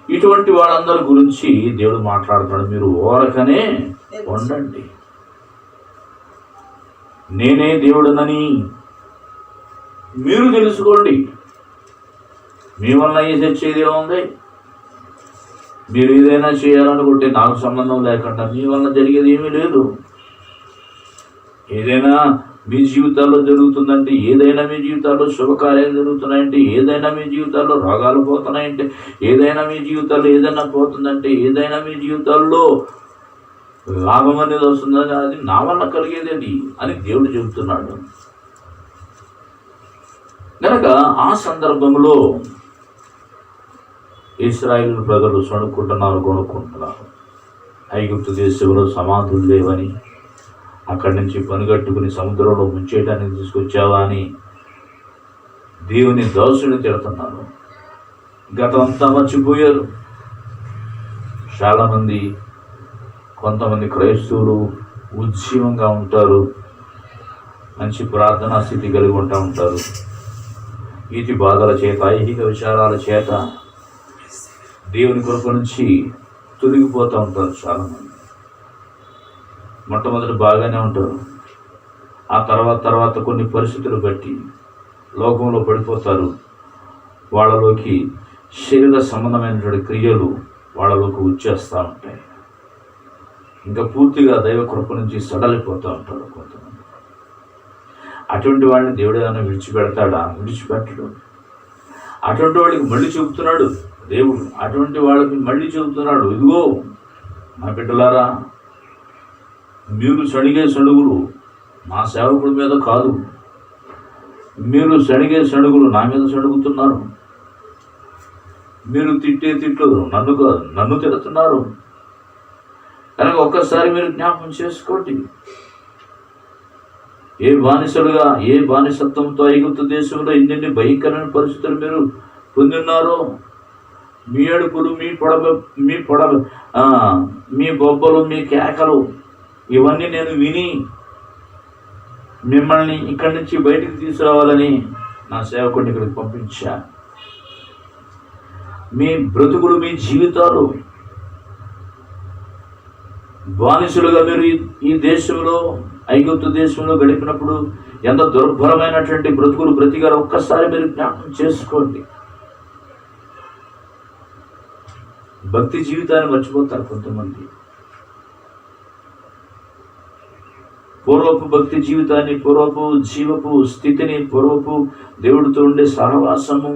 ఇటువంటి వాళ్ళందరి గురించి దేవుడు మాట్లాడుతున్నాడు. మీరు ఓరకనే ఉండండి, నేనే దేవుడనని మీరు తెలుసుకోండి. మీ వలన ఏ తెచ్చేది ఏముంది? మీరు ఏదైనా చేయాలనుకుంటే నాకు సంబంధం లేకుండా మీ వలన జరిగేది ఏమీ లేదు. ఏదైనా మీ జీవితాల్లో జరుగుతుందంటే, ఏదైనా మీ జీవితాల్లో శుభకార్యాలు జరుగుతున్నాయంటే, ఏదైనా మీ జీవితాల్లో రోగాలు పోతున్నాయంటే, ఏదైనా మీ జీవితాల్లో ఏదైనా పోతుందంటే, ఏదైనా మీ జీవితాల్లో లాభం అనేది వస్తుందని అది నా వల్ల కలిగేది అని దేవుడు చెబుతున్నాడు. కనుక ఆ సందర్భంలో ఇశ్రాయేలు ప్రజలు కొనుక్కుంటున్నారు. ఐగుప్తు దేశంలో సమాధులు లేవని, అక్కడి నుంచి పనిగట్టుకుని సముద్రంలో ముంచేయడానికి తీసుకొచ్చావా అని దేవుని దాసుని తిడుతున్నారు. గతమంతా మర్చిపోయారు చాలామంది. కొంతమంది క్రైస్తవులు ఉజ్జీవంగా ఉంటారు, మంచి ప్రార్థనా స్థితి కలిగి ఉంటారు. ఈతి బాధల చేత, ఐహిక విచారాల చేత దేవుని కృప నుంచి తొలగిపోతూ ఉంటారు చాలామంది. మొట్టమొదటి బాగానే ఉంటారు, ఆ తర్వాత కొన్ని పరిస్థితులు బట్టి లోకంలో పడిపోతారు. వాళ్ళలోకి శరీర సంబంధమైనటువంటి క్రియలు వాళ్ళలోకి వచ్చేస్తూ ఉంటాయి. ఇంకా పూర్తిగా దైవ కృప నుంచి సడలిపోతూ ఉంటారు కొంతమంది. అటువంటి వాడిని దేవుడు ఏమైనా విడిచిపెడతాడా? విడిచిపెట్టడు. అటువంటి వాళ్ళకి మళ్ళీ చెబుతున్నాడు దేవుడు, అటువంటి వాళ్ళకి మళ్ళీ చెబుతున్నాడు, ఇదిగో నా బిడ్డలారా, మీరు సణిగే సణుగులు నా సేవకుడి మీద కాదు, మీరు సణిగే సణుగులు నా మీద సణుగుతున్నారు. మీరు తిట్టే తిట్లు నన్ను కాదు, నన్ను తిడుతున్నారు. కనుక ఒక్కసారి మీరు జ్ఞాపకం చేసుకోండి. ఏ బానిసలుగా, ఏ బానిసత్వంతో ఐగుప్తు దేశంలో ఎన్ని భయంకరమైన పరిస్థితులు మీరు పొందిన్నారో. మీ అడుపులు, మీ బొబ్బలు, మీ కేకలు ఇవన్నీ నేను విని మిమ్మల్ని ఇక్కడి నుంచి బయటికి తీసుకురావాలని నా సేవకుడిని ఇక్కడికి పంపించా. మీ బ్రతుకులు, మీ జీవితాలు బానిసులుగా మీరు ఈ దేశంలో, ఐగుప్తు దేశంలో గడిపినప్పుడు ఎంత దుర్భరమైనటువంటి బ్రతుకులు బ్రతికారో ఒక్కసారి మీరు జ్ఞాపకం చేసుకోండి. భక్తి జీవితాన్ని మర్చిపోతారు కొంతమంది. పూర్వపు భక్తి జీవితాన్ని, పూర్వపు జీవపు స్థితిని, పూర్వపు దేవుడితో ఉండే సహవాసము,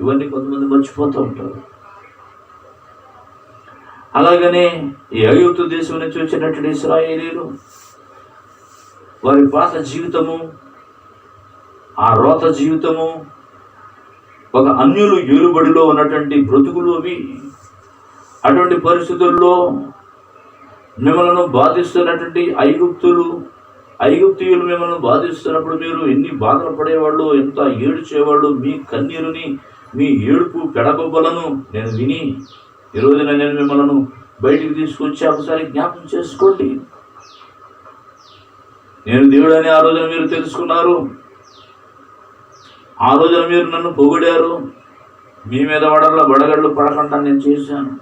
ఇవన్నీ కొంతమంది మర్చిపోతూ ఉంటారు. అలాగనే ఈ ఐగుప్తు దేశం నుంచి వచ్చినటువంటి ఇశ్రాయేలీయులు వారి పాత జీవితము, ఆ రోత జీవితము, ఒక అన్యులు ఏలుబడిలో ఉన్నటువంటి బ్రతుకులు అవి. అటువంటి పరిస్థితుల్లో మిమ్మల్ని బాధిస్తున్నటువంటి ఐగుప్తీయులు మిమ్మల్ని బాధిస్తున్నప్పుడు మీరు ఎన్ని బాధలు పడేవాళ్ళు, ఎంత ఏడ్చేవాళ్ళు. మీ కన్నీరుని, మీ ఏడుపు పెడబొబ్బలను నేను విని ఈ రోజున నేను మిమ్మల్ని బయటికి తీసుకొచ్చి ఒకసారి జ్ఞాపకం చేసుకోండి. నేను దేవుడని ఆ రోజున మీరు తెలుసుకున్నారు. ఆ రోజున మీరు నన్ను పొగిడారు. మీ మీద వడగళ్ళు పడకుండా నేను చేశాను.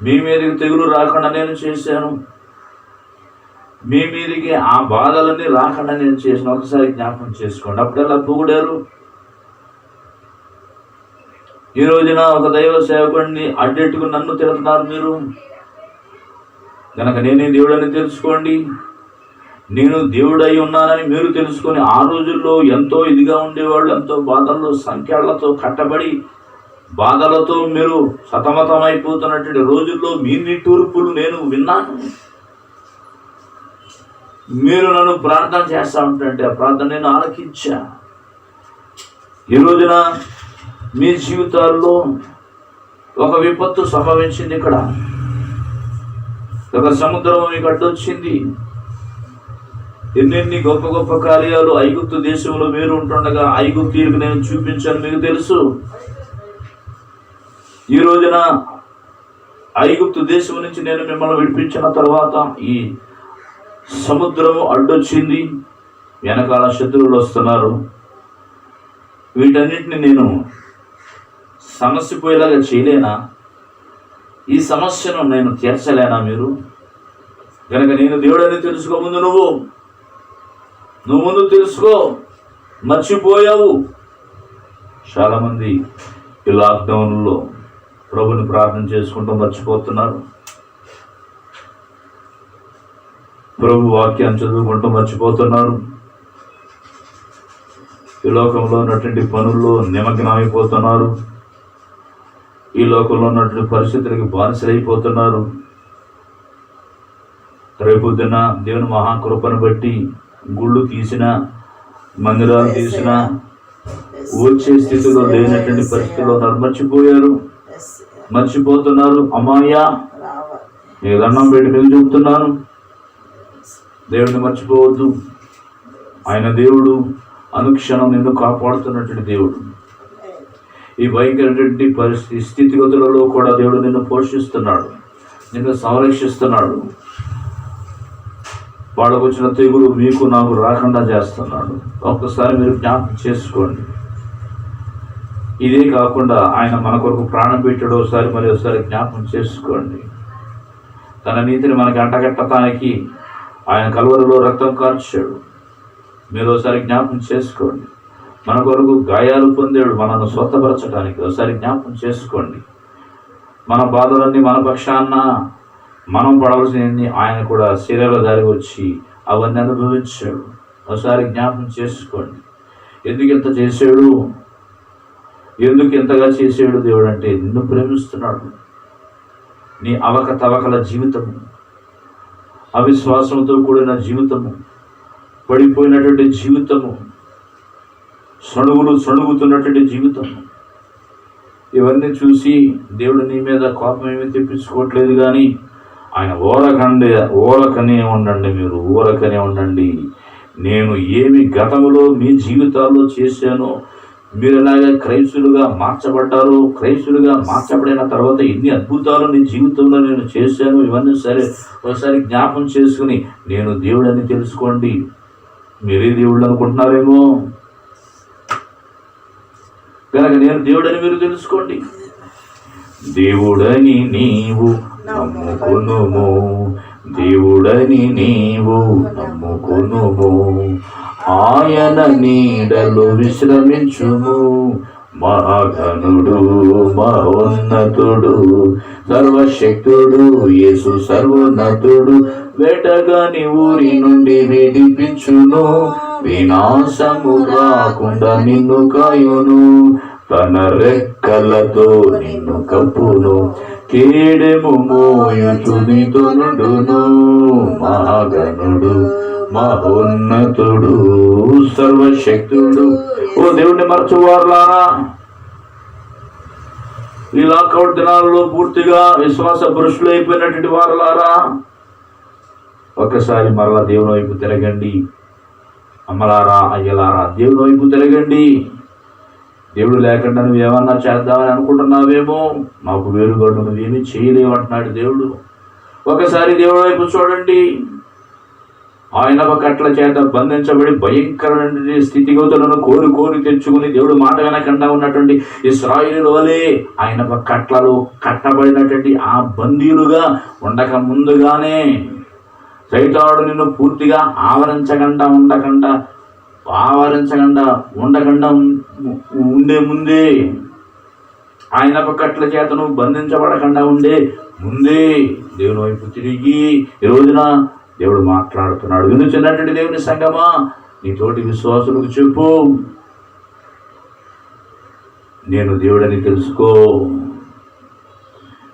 మీ మీదకి తెగులు రాకుండా నేను చేశాను. మీ మీదకి ఆ బాధలన్నీ రాకుండా నేను చేసిన ఒకసారి జ్ఞాపకం చేసుకోండి. అప్పుడెలా పొగిడారు. ఈ రోజున ఒక దైవ సేవకుడిని అడ్డెట్టుకు నన్ను తిడుతున్నారు మీరు. కనుక నేనే దేవుడని తెలుసుకోండి. నేను దేవుడై ఉన్నానని మీరు తెలుసుకొని, ఆ రోజుల్లో ఎంతో ఇదిగా ఉండేవాళ్ళు, ఎంతో బాధల్లో సంఖ్యలతో కట్టబడి బాధలతో మీరు సతమతమైపోతున్నటువంటి రోజుల్లో మీ నిట్టూర్పులు నేను విన్నాను. మీరు నన్ను ప్రార్థన చేస్తా ఉంటే ఆ ప్రార్థన నేను ఆలకించా. ఈ రోజున మీ జీవితాల్లో ఒక విపత్తు సంభవించింది. ఇక్కడ ఒక సముద్రం మీకు అడ్డొచ్చింది. ఎన్నెన్ని గొప్ప గొప్ప కార్యాలు ఐగుప్తు దేశంలో మీరు ఉంటుండగా ఐగుప్తీయులకు నేను చూపించాను, మీకు తెలుసు. ఈ రోజున ఐగుప్తు దేశం నుంచి నేను మిమ్మల్ని విడిపించిన తర్వాత ఈ సముద్రము అడ్డొచ్చింది, వెనకాల శత్రువులు వస్తున్నారు. వీటన్నిటిని నేను సమస్య పోయేలాగా చేయలేనా? ఈ సమస్యను నేను తీర్చలేనా? మీరు కనుక నేను దేవుడని తెలుసుకో. నువ్వు ముందు తెలుసుకో. మర్చిపోయావు. చాలామంది ఈ లాక్డౌన్లో ప్రభుని ప్రార్థన చేసుకుంటూ మర్చిపోతున్నారు. ప్రభు వాక్యాన్ని చదువుకుంటూ మర్చిపోతున్నారు. ఈ లోకంలో ఉన్నటువంటి పనుల్లో నిమగ్నమైపోతున్నారు. ఈ లోకంలో ఉన్నటువంటి పరిస్థితులకి బానిసలైపోతున్నారు. రేపొద్దున దేవుని మహాకృపను బట్టి గుళ్ళు తీసిన, మందిరాలు తీసిన, వచ్చే స్థితిలో లేనటువంటి పరిస్థితుల్లో మర్చిపోతున్నారు. అమ్మాయ్యా, నీ దండం పెట్టి మీకు చెబుతున్నాను, దేవుడిని మర్చిపోవద్దు. ఆయన దేవుడు, అనుక్షణం నిన్ను కాపాడుతున్నటువంటి దేవుడు. ఈ భయంకరటువంటి పరిస్థితి స్థితిగతులలో కూడా దేవుడు నిన్ను పోషిస్తున్నాడు, నిన్ను సంరక్షిస్తున్నాడు. వాళ్ళకు వచ్చిన తెగులు మీకు నాకు రాకుండా చేస్తున్నాడు. ఒక్కసారి మీరు జ్ఞాపకం చేసుకోండి. ఇదే కాకుండా ఆయన మన కొరకు ప్రాణం పెట్టాడు. ఒకసారి జ్ఞాపకం చేసుకోండి. తన నీతిని మనకి అంటగట్టడానికి ఆయన కలువరిలో రక్తం కార్చాడు. మీరు ఒకసారి జ్ఞాపకం చేసుకోండి. మన కొరకు గాయాలు పొందాడు మనను స్వస్థపరచడానికి. ఒకసారి జ్ఞాపకం చేసుకోండి. మన బాధలన్నీ మన పక్షాన మనం పడవలసినవి ఆయన కూడా శరీరధారి వచ్చి అవన్నీ అనుభవించాడు. ఒకసారి జ్ఞాపకం చేసుకోండి. ఎందుకు ఇంత చేశాడు? ఎందుకు ఇంతగా చేసాడు దేవుడు అంటే నిన్ను ప్రేమిస్తున్నాడు. నీ అవకతవకల జీవితము, అవిశ్వాసంతో కూడిన జీవితము, పడిపోయినటువంటి జీవితము, సణుగుతున్నటువంటి జీవితము, ఇవన్నీ చూసి దేవుడు నీ మీద కోపం ఏమీ తెప్పించుకోవట్లేదు. కానీ ఆయన ఊరకనే ఉండండి. మీరు ఊరకనే ఉండండి. నేను ఏమి గతములో మీ జీవితాల్లో చేశానో, మీరు ఎలాగ క్రైస్తులుగా మార్చబడ్డారో, క్రైస్తులుగా మార్చబడిన తర్వాత ఎన్ని అద్భుతాలు నీ జీవితంలో నేను చేశాను, ఇవన్నీ ఒకసారి జ్ఞాపం చేసుకుని నేను దేవుడని తెలుసుకోండి. మీరే దేవుళ్ళు అనుకుంటున్నారేమో, కనుక నేను దేవుడని మీరు తెలుసుకోండి. దేవుడని నీవు నమ్ముకొనుము, దేవుడని నీవు నమ్ముకొనుము, ఆయన నీడలో విశ్రమించుము. మహాగణుడు, మహోన్నతుడు, సర్వశక్తుడు, యేసు సర్వోన్నతుడు, వేటగాని ఊరి నుండి విడిపించును, వినాశము రాకుండా నిన్ను కాయును. తన రెక్కలతో నిన్ను కప్పును, కేడెము మోయుచునితో నుండును. మహాగణుడు, మహోన్నతుడు, సర్వశక్తుడు. ఓ దేవుణ్ణి మరచువారులారా, ఈ లాక్అవుట్ దినాల్లో పూర్తిగా విశ్వాస పురుషులు అయిపోయినటువంటి వారులారా, ఒక్కసారి మరలా దేవుని వైపు తిరగండి. అమ్మలారా, అయ్యలారా, దేవుని వైపు తిరగండి. దేవుడు లేకుండా నువ్వేమన్నా చేద్దామని అనుకుంటున్నావేమో, నాకు వేరుగోడు నువ్వేమీ చేయలేమంటున్నాడు దేవుడు. ఒకసారి దేవుడి వైపు చూడండి. ఆయన కట్ల చేత బంధించబడి భయంకరమైన స్థితిగతులను కోరి తెచ్చుకుని దేవుడు మాట వినకుండా ఉన్నటువంటి ఇశ్రాయేలు వలె ఆయన కట్లలో కట్టబడినటువంటి ఆ బందీలుగా ఉండక ముందుగానే సైతానుడు నిన్ను పూర్తిగా ఆవరించకుండా ఉండే ముందే, ఆయన కట్ల చేత నువ్వు బంధించబడకుండా ఉండే ముందే దేవుని వైపు తిరిగి ఈ రోజున దేవుడు మాట్లాడుతున్నాడు. వినుచున్నటువంటి దేవుని సంగమా, నీ తోటి విశ్వాసులకు చెప్పు, నేను దేవుడని తెలుసుకో,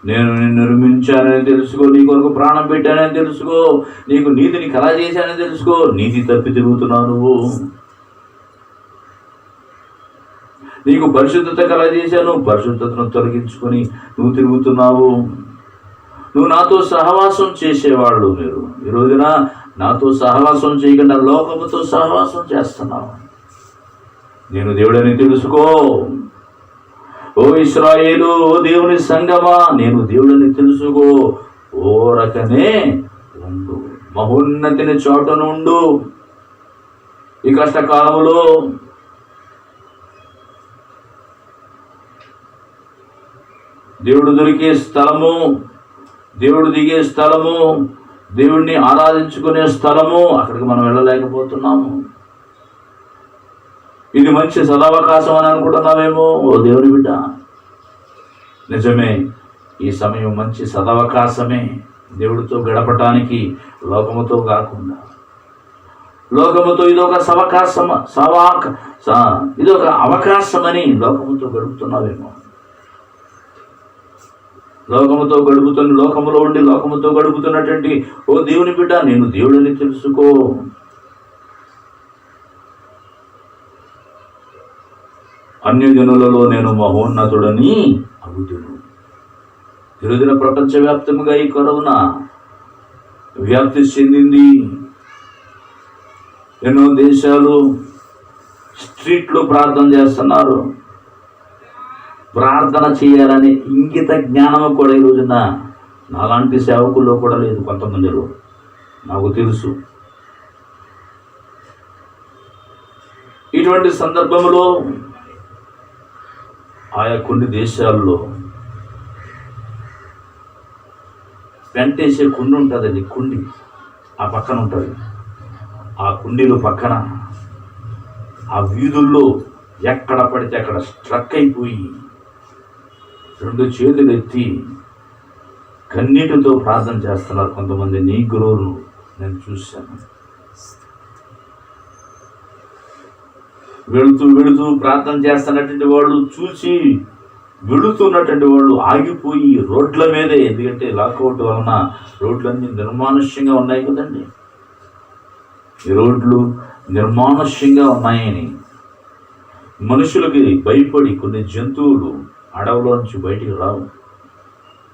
నేను నిన్ను నిర్మించానని తెలుసుకో, నీ కొరకు ప్రాణం పెట్టానని తెలుసుకో, నీకు నీతిని కలగజేశానని తెలుసుకో. నీతి తప్పి తిరుగుతున్నావు నువ్వు. నీకు పరిశుద్ధత కలగజేశాను, పరిశుద్ధతను తొలగించుకొని నువ్వు తిరుగుతున్నావు. నువ్వు నాతో సహవాసం చేసేవాళ్ళు మీరు ఈ రోజున నాతో సహవాసం చేయకుండా లోకముతో సహవాసం చేస్తున్నావు. నేను దేవుడని తెలుసుకో. ఓ ఇశ్రాయేలు, ఓ దేవుని సంగమా, నేను దేవుడని తెలుసుకో. ఓ రకనే ఉండు, మహోన్నతిని చోటను ఉండు. ఈ కష్టకాలంలో దేవుడు దొరికే స్థలము, దేవుడు దిగే స్థలము, దేవుడిని ఆరాధించుకునే స్థలము, అక్కడికి మనం వెళ్ళలేకపోతున్నాము. ఇది మంచి సదవకాశం అని అనుకుంటున్నామేమో. ఓ దేవుని బిడ్డ, నిజమే, ఈ సమయం మంచి సదవకాశమే దేవుడితో గడపటానికి. లోకముతో కాకుండా, లోకముతో ఇదొక ఇదొక అవకాశమని లోకముతో గడుపుతున్నావేమో. లోకములో ఉండి లోకముతో గడుపుతున్నటువంటి ఓ దేవుని బిడ్డ, నేను దేవుడిని తెలుసుకో. అన్యజనులలో నేను మహోన్నతుడని అగుదును. ఈరోజున ప్రపంచవ్యాప్తంగా ఈ కరోనా వ్యాప్తి చెందింది. ఎన్నో దేశాలు స్ట్రీట్లో ప్రార్థన చేస్తున్నారు. ప్రార్థన చేయాలనే ఇంగిత జ్ఞానము కూడా ఈ రోజున నాలాంటి సేవకుల్లో కూడా లేదు. కొంతమందిలో నాకు తెలుసు. ఇటువంటి సందర్భంలో ఆయా కొన్ని దేశాల్లో పెంటేసే కుండి ఉంటుందండి. కుండి ఆ పక్కన ఉంటుంది. ఆ కుండీలు పక్కన ఆ వీధుల్లో ఎక్కడ పడితే అక్కడ స్ట్రక్ అయిపోయి 2 చేతులు ఎత్తి కన్నీటితో ప్రార్థన చేస్తున్నారు కొంతమంది నీగ్రోలు నేను చూశాను. వెళుతూ ప్రార్థన చేస్తున్నటువంటి వాళ్ళు చూసి వెళుతున్నటువంటి వాళ్ళు ఆగిపోయి రోడ్ల మీదే, ఎందుకంటే లాక్అవుట్ వలన రోడ్లన్నీ నిర్మానుష్యంగా ఉన్నాయి కదండి. ఈ రోడ్లు నిర్మానుష్యంగా ఉన్నాయని మనుషులకి భయపడి కొన్ని జంతువులు అడవులో నుంచి బయటికి రావు.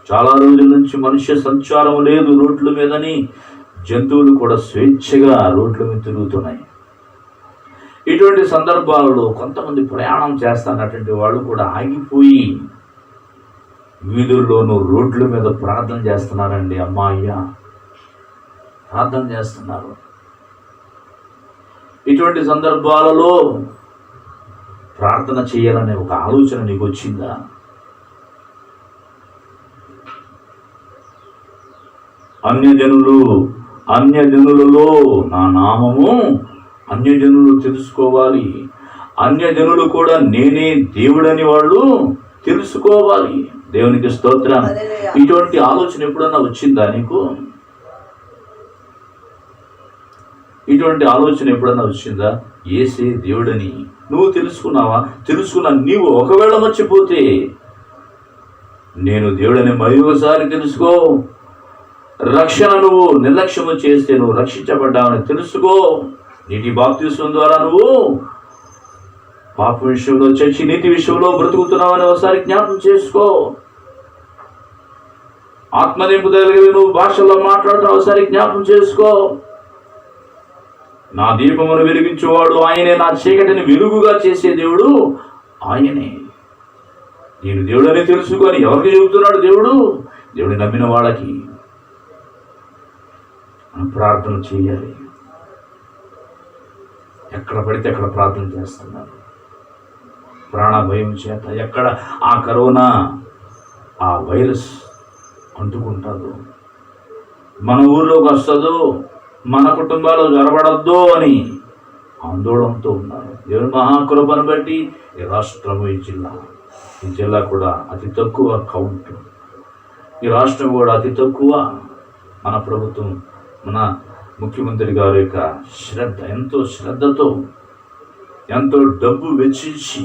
చాలా రోజుల నుంచి మనుష్య సంచారం లేదు రోడ్ల మీదని జంతువులు కూడా స్వేచ్ఛగా రోడ్ల మీద తిరుగుతున్నాయి. ఇటువంటి సందర్భాలలో కొంతమంది ప్రయాణం చేస్తున్నటువంటి వాళ్ళు కూడా ఆగిపోయి వీధుల్లోనూ రోడ్ల మీద ప్రార్థన చేస్తున్నారండి. అయ్యా ప్రార్థన చేస్తున్నారు. ఇటువంటి సందర్భాలలో ప్రార్థన చేయాలనే ఒక ఆలోచన నీకు వచ్చిందా? అన్యజనులలో నా నామము అన్యజనులు తెలుసుకోవాలి. అన్యజనులు కూడా నేనే దేవుడని వాళ్ళు తెలుసుకోవాలి. దేవునికి స్తోత్రం. ఇటువంటి ఆలోచన ఎప్పుడన్నా వచ్చిందా నీకు? ఇటువంటి ఆలోచన ఎప్పుడన్నా వచ్చిందా? యేసే దేవుడని నువ్వు తెలుసుకున్నావా? తెలుసుకున్నా నీవు ఒకవేళ మర్చిపోతే నేను దేవుడని మరి ఒకసారి తెలుసుకో. రక్షణ నువ్వు నిర్లక్ష్యము చేస్తే నువ్వు రక్షించబడ్డావని తెలుసుకో. నీటి బాప్తిస్మం ద్వారా నువ్వు పాప విషయంలో చచ్చి నీతి విషయంలో బ్రతుకుతున్నావని ఒకసారి జ్ఞాపకం చేసుకో. ఆత్మనింపుదలిగి నువ్వు భాషల్లో మాట్లాడటం ఒకసారి జ్ఞాపకం చేసుకో. నా దీపమును వెలిగించేవాడు ఆయనే, నా చీకటిని వెలుగుగా చేసే దేవుడు ఆయనే. నేను దేవుడని తెలుసుకొని ఎవరికి చెబుతున్నాడు? దేవుడిని నమ్మిన వాళ్ళకి. మనం ప్రార్థన చేయాలి. ఎక్కడ పడితే అక్కడ ప్రార్థన చేస్తున్నారు ప్రాణ భయం చేత. ఎక్కడ ఆ కరోనా ఆ వైరస్ అంటుకుంటుందో, మన ఊర్లోకి వస్తుందో, మన కుటుంబాలు జరబడద్దు అని ఆందోళనతో ఉన్నారు. దేవుని మహాకృపను బట్టి ఈ రాష్ట్రము, ఈ జిల్లా కూడా అతి తక్కువ కౌంట్. ఈ రాష్ట్రం కూడా అతి తక్కువ. మన ప్రభుత్వం, మన ముఖ్యమంత్రి గారి యొక్క శ్రద్ధ, ఎంతో శ్రద్ధతో ఎంతో డబ్బు వెచ్చించి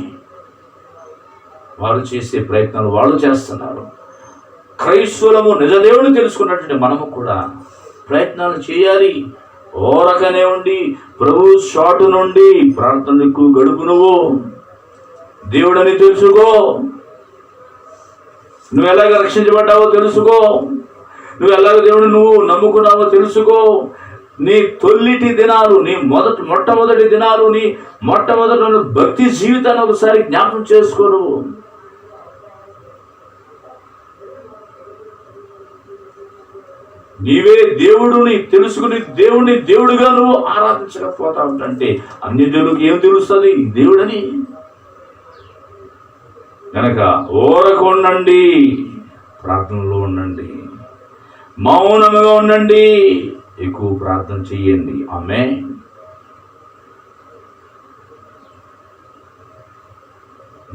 వారు చేసే ప్రయత్నాలు వాళ్ళు చేస్తున్నారు. క్రైస్తవులము నిజదేవుని తెలుసుకున్నట్టు మనము కూడా ప్రయత్నాలు చేయాలి. ఓరకనే ఉండి ప్రభు షాటు నుండి ప్రార్థనకు గడుపు. నువ్వు దేవుడని తెలుసుకో. నువ్వు ఎలాగ రక్షించబడ్డావో తెలుసుకో. నువ్వు ఎలాగ దేవుడిని నువ్వు నమ్ముకున్నావో తెలుసుకో. నీ తొలిటి దినాలు, నీ మొట్టమొదటి దినాలు, నీ మొట్టమొదటి భక్తి జీవితాన్ని ఒకసారి జ్ఞాపకం చేసుకో. నువ్వు నీవే దేవుడిని తెలుసుకుని దేవుడిని దేవుడిగా నువ్వు ఆరాధించకపోతా ఉంటే అన్ని జనులకు ఏం తెలుస్తుంది దేవుడని? కనుక ఓరకు ఉండండి, ప్రార్థనలో ఉండండి, మౌనముగా ఉండండి, ఎక్కువ ప్రార్థన చెయ్యండి. ఆమేన్.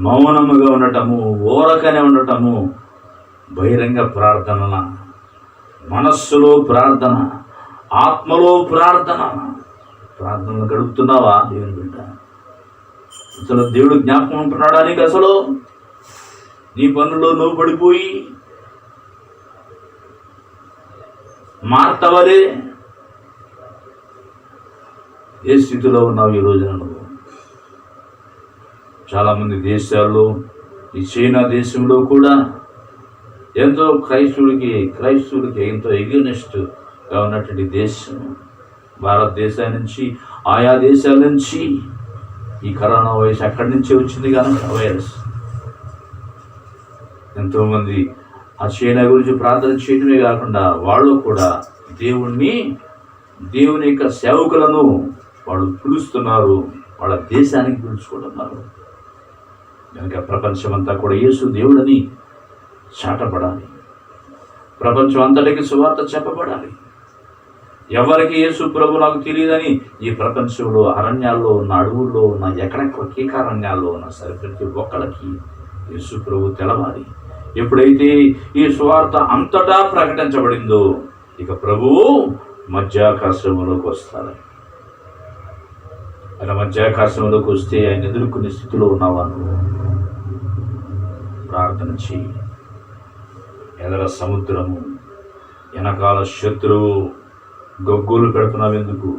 మౌనముగా ఉండటము, ఓరకనే ఉండటము, బహిరంగ ప్రార్థన, మనస్సులో ప్రార్థన, ఆత్మలో ప్రార్థన. ప్రార్థనలు గడుపుతున్నావా దేవుని బిడ్డ? అసలు దేవుడు జ్ఞాపకం ఉంటున్నాడా నీకు? అసలు నీ పనుల్లో నువ్వు పడిపోయి మార్తవలే ఏ స్థితిలో ఉన్నావు ఈ రోజున నువ్వు? చాలామంది దేశాల్లో, ఈ చైనా దేశంలో కూడా ఎంతో క్రైస్తవుడికి ఎంతో ఎగ్నెస్ట్గా ఉన్నటువంటి దేశం. భారతదేశం నుంచి, ఆయా దేశాల నుంచి ఈ కరోనా వైరస్ అక్కడి నుంచే వచ్చింది కనుక వైరస్. ఎంతోమంది ఆ చైనా గురించి ప్రార్థన చేయడమే కాకుండా వాళ్ళు కూడా దేవుని యొక్క సేవకులను వాళ్ళు పిలుస్తున్నారు, వాళ్ళ దేశానికి పిలుచుకుంటున్నారు. కనుక ప్రపంచమంతా కూడా యేసు దేవుడని చాటపడాలి. ప్రపంచం అంతటికి సువార్త చెప్పబడాలి. ఎవరికి యేసు ప్రభు నాకు తెలియదని ఈ ప్రపంచంలో అరణ్యాల్లో ఉన్న, అడవుల్లో ఉన్న, ఎక్కడెక్కడ కీకారణ్యాల్లో ఉన్న సరే ప్రతి ఒక్కరికి యేసు ప్రభు తెలవాలి. ఎప్పుడైతే ఈ సువార్త అంతటా ప్రకటించబడిందో ఇక ప్రభువు మధ్యాకాశంలోకి వస్తారు. ఆయన మధ్యాకాశంలోకి వస్తే ఆయన ఎదుర్కొనే స్థితిలో ఉన్నావా నువ్వు? ప్రార్థన చెయ్యి. ఎదర సముద్రము, వెనకాల శత్రువు, గొగ్గులు పెడుతున్నావు ఎందుకు?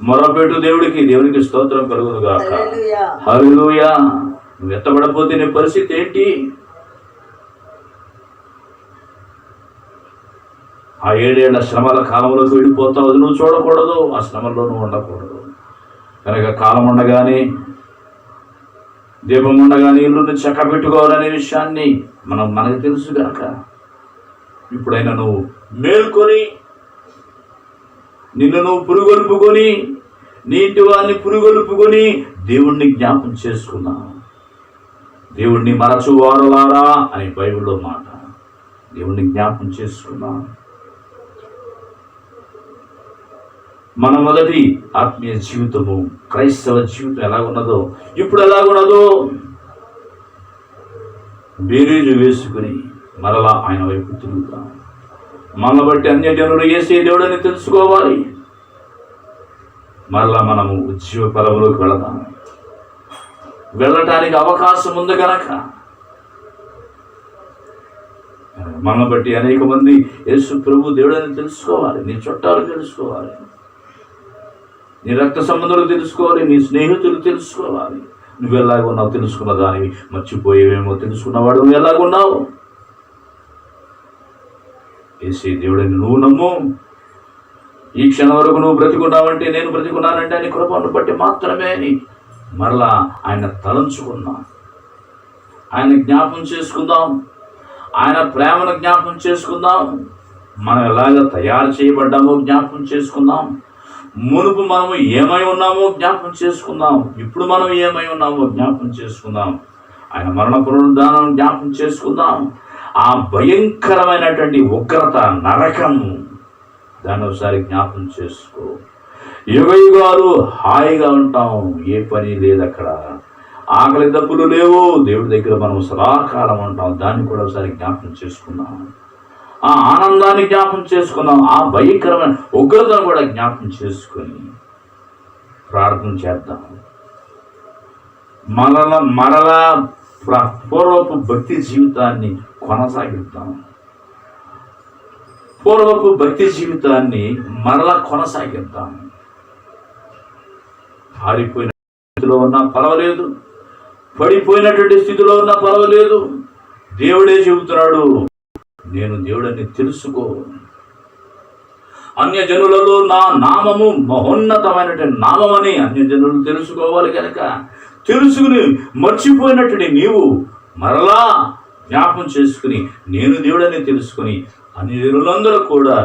మొరపెట్టు దేవునికి స్తోత్రం కలుగును గాక. హల్లెలూయా. నువ్వు ఎత్తబడపోతే నీ పరిస్థితి ఏంటి? ఆ 7 ఏళ్ల శ్రమల కాలంలోకి వెళ్ళిపోతావు. అది నువ్వు చూడకూడదు, ఆ శ్రమల్లో నువ్వు ఉండకూడదు. కనుక కాలం ఉండగానే, దీపం ఉండగానే ఇల్లుని చక్కబెట్టుకోవాలనే విషయాన్ని మనకు తెలుసు కనుక ఇప్పుడైనా నువ్వు మేల్కొని, నిన్ను నువ్వు పురుగొల్పుకొని, నీ ఇంటి వారిని పురుగొల్పుకొని దేవుణ్ణి జ్ఞాపం చేసుకున్నావు. దేవుణ్ణి మరచువారులారా అని బైబిల్లో మాట. దేవుణ్ణి జ్ఞాపం చేసుకున్నావు. మన మొదటి ఆత్మీయ జీవితము, క్రైస్తవ జీవితం ఎలాగున్నదో, ఇప్పుడు ఎలాగున్నదో బేరీజు వేసుకుని మరలా ఆయన వైపు తిరుగుతాం. మన బట్టి అన్యజనుడు యేసే దేవుడని తెలుసుకోవాలి. మరలా మనము ఉద్యోగ ఫలంలోకి వెళదాం. వెళ్ళటానికి అవకాశం ఉంది కనుక మనల్ని బట్టి అనేక మంది యేసు ప్రభు దేవుడని తెలుసుకోవాలి. నీ చుట్టాలు తెలుసుకోవాలి, నీ రక్త సంబంధాలు తెలుసుకోవాలి, నీ స్నేహితులు తెలుసుకోవాలి. నువ్వు ఎలాగున్నావు తెలుసుకున్న దానివి, మర్చిపోయేవేమో తెలుసుకున్నవాడు నువ్వు ఎలాగున్నావు. యేసే దేవుడని నువ్వు నమ్ము. ఈ క్షణం వరకు నువ్వు బ్రతికున్నావంటే, నేను బ్రతికున్నానంటే అని కృపను బట్టి మాత్రమే అని మరలా ఆయన తలంచుకుందాం, ఆయన జ్ఞాపం చేసుకుందాం, ఆయన ప్రేమను జ్ఞాపం చేసుకుందాం. మనం ఎలాగ తయారు చేయబడ్డామో జ్ఞాపం చేసుకుందాం. మునుపు మనము ఏమై ఉన్నామో జ్ఞాపం చేసుకుందాం. ఇప్పుడు మనం ఏమై ఉన్నామో జ్ఞాపం చేసుకుందాం. ఆయన మరణ పునరుద్ధానం జ్ఞాపం చేసుకుందాం. ఆ భయంకరమైనటువంటి ఉగ్రత, నరకము, దాన్ని ఒకసారి జ్ఞాపం చేసుకో. యుగ యుగాలు హాయిగా ఉంటాం, ఏ పని లేదు అక్కడ, ఆకలి దప్పులు లేవు, దేవుడి దగ్గర మనం సదాకాలం ఉంటాం. దాన్ని కూడా ఒకసారి జ్ఞాపం చేసుకుందాం. ఆ ఆనందాన్ని జ్ఞాపం చేసుకుందాం. ఆ భయంకరమైన ఉగ్రతను కూడా జ్ఞాపం చేసుకొని ప్రార్థన చేద్దాం. మరలా పూర్వపు భక్తి జీవితాన్ని కొనసాగిద్దాం. పూర్వపు భక్తి జీవితాన్ని మరలా కొనసాగిద్దాం. ఆరిపోయిన స్థితిలో ఉన్నా పర్వాలేదు, పడిపోయినటువంటి స్థితిలో ఉన్నా పర్వాలేదు. దేవుడే చెబుతున్నాడు, నేను దేవుడని తెలుసుకో. అన్యజనులలో నా నామము మహోన్నతమైనటువంటి నామమని అన్యజనులు తెలుసుకోవాలి కనుక, తెలుసుకుని మర్చిపోయినటువంటి నీవు మరలా జ్ఞాపం చేసుకుని నేను దేవుడని తెలుసుకుని అన్యజనులందరూ కూడా